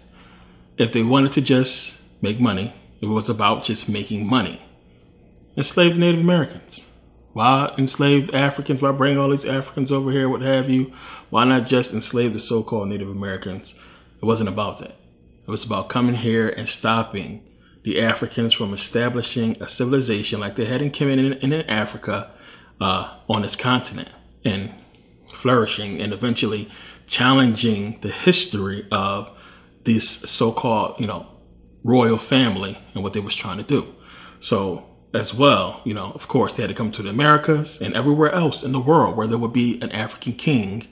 if they wanted to just make money, if it was about just making money, enslave the Native Americans. Why enslave Africans? Why bring all these Africans over here, what have you? Why not just enslave the so-called Native Americans? It wasn't about that. It was about coming here and stopping the Africans from establishing a civilization like they had in Africa on this continent, and flourishing, and eventually challenging the history of this so-called, royal family and what they was trying to do. So as well, of course, they had to come to the Americas and everywhere else in the world where there would be an African king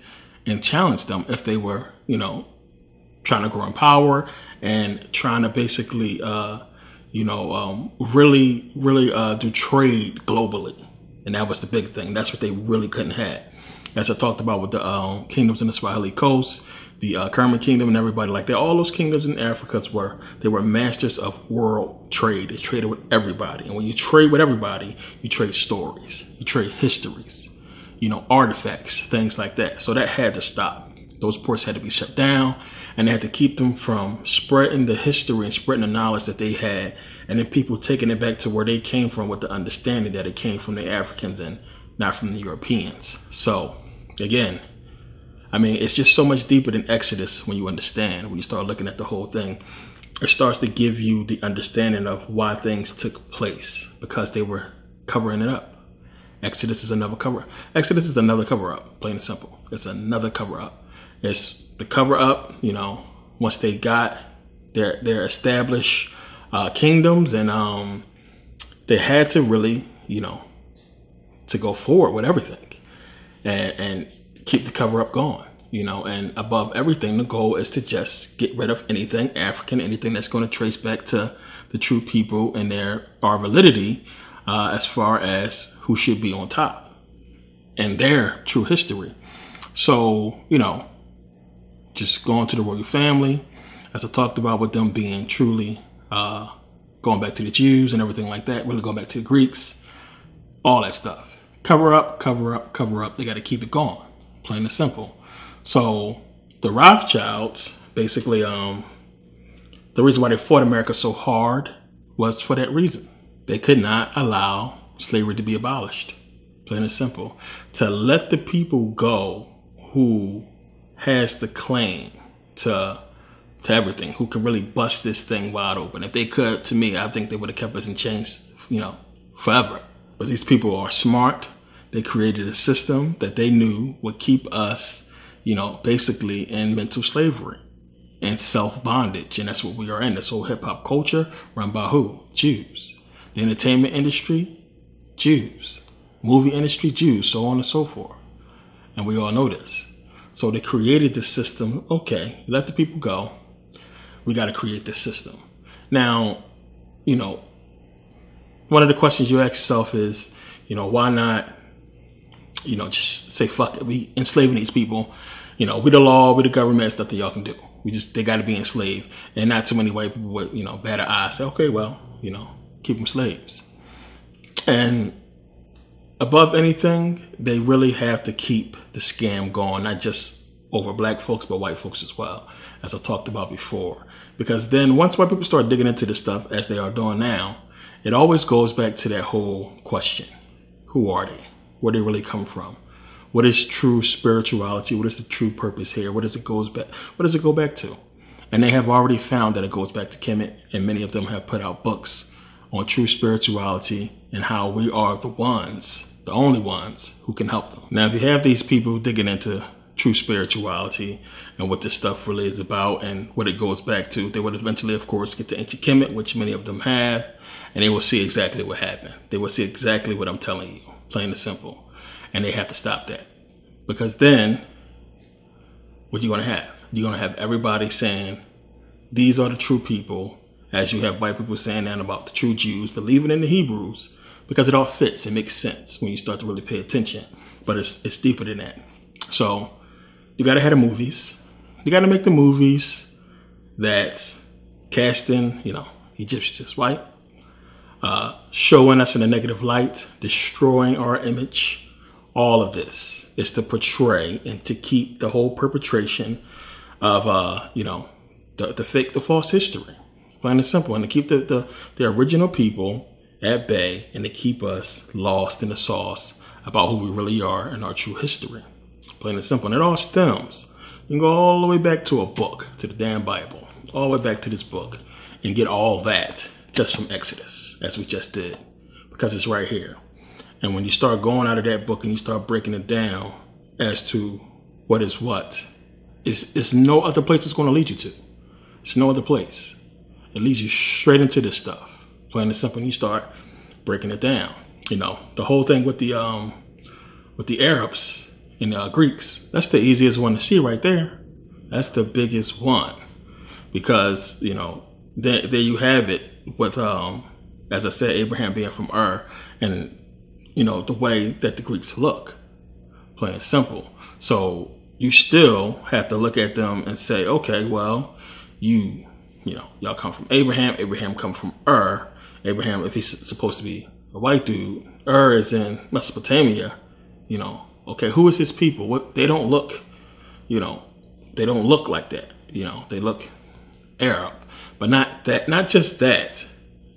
and challenge them if they were, trying to grow in power and trying to basically, really do trade globally. And that was the big thing. That's what they really couldn't have. As I talked about with the kingdoms in the Swahili coast, the Kerma kingdom, and everybody like that, all those kingdoms in Africa they were masters of world trade. They traded with everybody. And when you trade with everybody, you trade stories, you trade histories, artifacts, things like that. So that had to stop. Those ports had to be shut down, and they had to keep them from spreading the history and spreading the knowledge that they had, and then people taking it back to where they came from with the understanding that it came from the Africans and not from the Europeans. So again, it's just so much deeper than Exodus when you understand. When you start looking at the whole thing, it starts to give you the understanding of why things took place, because they were covering it up. Exodus is another cover. Exodus is another cover up, plain and simple. It's another cover up. It's the cover up, once they got their established kingdoms, and they had to really, to go forward with everything and keep the cover up going, and above everything, the goal is to just get rid of anything African, anything that's going to trace back to the true people and our validity as far as who should be on top and their true history. So, just going to the royal family, as I talked about, with them being truly going back to the Jews and everything like that, really going back to the Greeks, all that stuff. Cover up, cover up, cover up. They got to keep it going, plain and simple. So the Rothschilds, basically, the reason why they fought America so hard was for that reason. They could not allow slavery to be abolished, plain and simple. To let the people go who has the claim to everything, who can really bust this thing wide open. If they could, to me, I think they would have kept us in chains, forever. But these people are smart. They created a system that they knew would keep us, basically in mental slavery and self-bondage. And that's what we are in. This whole hip-hop culture run by who? Jews. The entertainment industry, Jews. Movie industry, Jews, so on and so forth. And we all know this. So they created this system. Okay, let the people go. We got to create this system. Now, one of the questions you ask yourself is, why not, just say, fuck it. We enslaving these people. We the law, we the government, there's nothing y'all can do. They got to be enslaved. And not too many white people with, better eyes say, okay, well, keep them slaves. And above anything, they really have to keep the scam going, not just over black folks, but white folks as well, as I talked about before. Because then once white people start digging into this stuff, as they are doing now, it always goes back to that whole question. Who are they? Where they really come from? What is true spirituality? What is the true purpose here? What does it go back to? And they have already found that it goes back to Kemet, and many of them have put out books on true spirituality and how we are the ones, the only ones who can help them. Now, if you have these people digging into true spirituality and what this stuff really is about and what it goes back to, they would eventually, of course, get to ancient Kemet, which many of them have, and they will see exactly what happened. They will see exactly what I'm telling you, plain and simple. And they have to stop that. Because then, what you're going to have? You're going to have everybody saying, these are the true people, as you have white people saying that about the true Jews, believing in the Hebrews, because it all fits. It makes sense when you start to really pay attention. But it's deeper than that. So you got to have the movies. You got to make the movies that casting, Egyptians as white, showing us in a negative light, destroying our image. All of this is to portray and to keep the whole perpetration of, the false history, plain and simple, and to keep the original people at bay and to keep us lost in the sauce about who we really are and our true history, plain and simple. And it all stems. You can go all the way back to a book, to the damn Bible, all the way back to this book and get all that just from Exodus, as we just did, because it's right here. And when you start going out of that book and you start breaking it down as to what is what, it's no other place it's going to lead you to. It's no other place. It leads you straight into this stuff. Plain and simple, and you start breaking it down. The whole thing with the Arabs and the Greeks, that's the easiest one to see right there. That's the biggest one. Because, there you have it with, as I said, Abraham being from Ur, and the way that the Greeks look, plain and simple. So you still have to look at them and say, okay, well, y'all come from Abraham. Abraham come from Ur. Abraham, if he's supposed to be a white dude, Ur is in Mesopotamia. Okay, who is his people? What they don't look, they don't look like that. They look Arab, but not just that.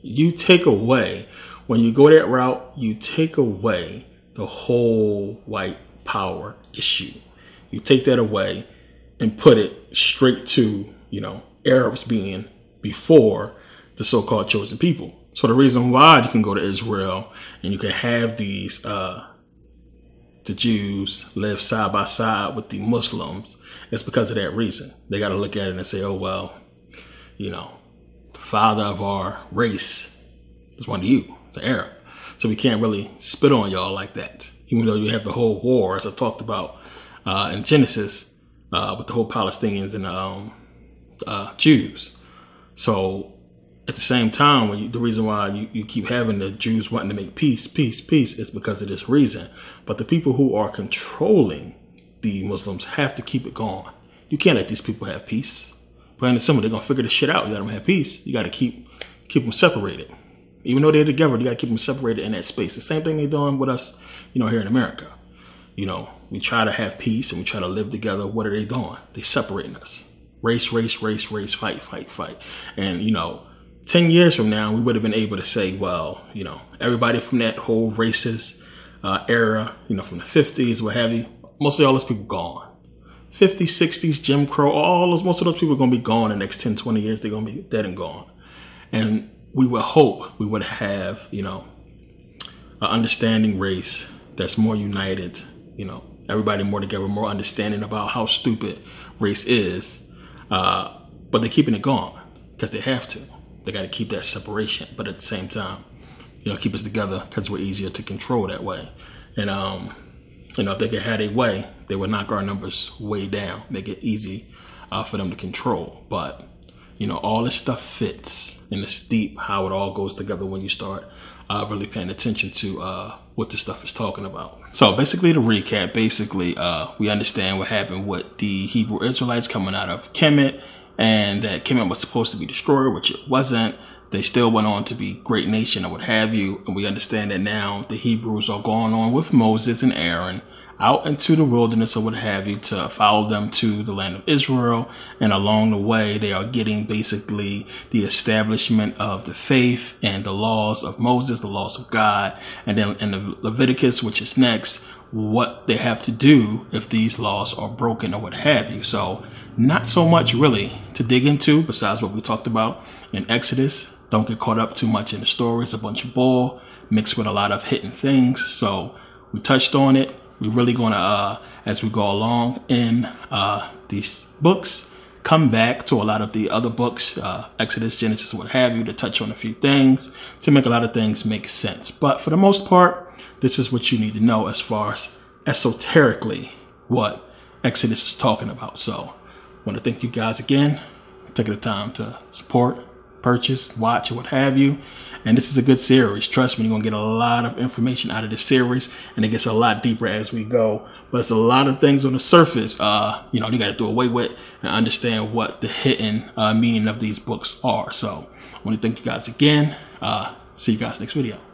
You take away. When you go that route, you take away the whole white power issue. You take that away and put it straight to, Arabs being before the so-called chosen people. So the reason why you can go to Israel and you can have these, the Jews live side by side with the Muslims, is because of that reason. They got to look at it and say, oh, well, the father of our race is one of you. It's an Arab. So we can't really spit on y'all like that. Even though you have the whole war, as I talked about in Genesis, with the whole Palestinians and Jews. So at the same time, the reason why you keep having the Jews wanting to make peace is because of this reason. But the people who are controlling the Muslims have to keep it going. You can't let these people have peace. Plain and simple, they're going to figure this shit out. You let them have peace. You got to keep them separated. Even though they're together, you got to keep them separated in that space. The same thing they're doing with us, here in America. We try to have peace and we try to live together. What are they doing? They're separating us. Race, fight. And, 10 years from now, we would have been able to say, well, everybody from that whole racist era, from the 50s, what have you, mostly all those people gone. 50s, 60s, Jim Crow, most of those people are going to be gone in the next 10, 20 years. They're going to be dead and gone. And we would hope we would have, an understanding race that's more united, everybody more together, more understanding about how stupid race is. But they're keeping it going because they have to. They got to keep that separation. But at the same time, keep us together because we're easier to control that way. And, if they could have a way, they would knock our numbers way down, make it easy for them to control. But, all this stuff fits, and it's deep how it all goes together when you start really paying attention to what this stuff is talking about. So basically, to recap, we understand what happened with the Hebrew Israelites coming out of Kemet, and that Kemet was supposed to be destroyed, which it wasn't. They still went on to be great nation or what have you. And we understand that now the Hebrews are going on with Moses and Aaron out into the wilderness or what have you to follow them to the land of Israel. And along the way, they are getting basically the establishment of the faith and the laws of Moses, the laws of God. And then in the Leviticus, which is next, what they have to do if these laws are broken or what have you. So not so much really to dig into besides what we talked about in Exodus. Don't get caught up too much in the story. It's a bunch of bull mixed with a lot of hidden things. So we touched on it. We're really going to, as we go along in these books, come back to a lot of the other books, Exodus, Genesis, what have you, to touch on a few things, to make a lot of things make sense. But for the most part, this is what you need to know as far as esoterically what Exodus is talking about. So I want to thank you guys again for taking the time to support, purchase, watch, or what have you. And this is a good series. Trust me, you're going to get a lot of information out of this series, and it gets a lot deeper as we go. But it's a lot of things on the surface, you got to do away with and understand what the hidden meaning of these books are. So I want to thank you guys again. See you guys next video.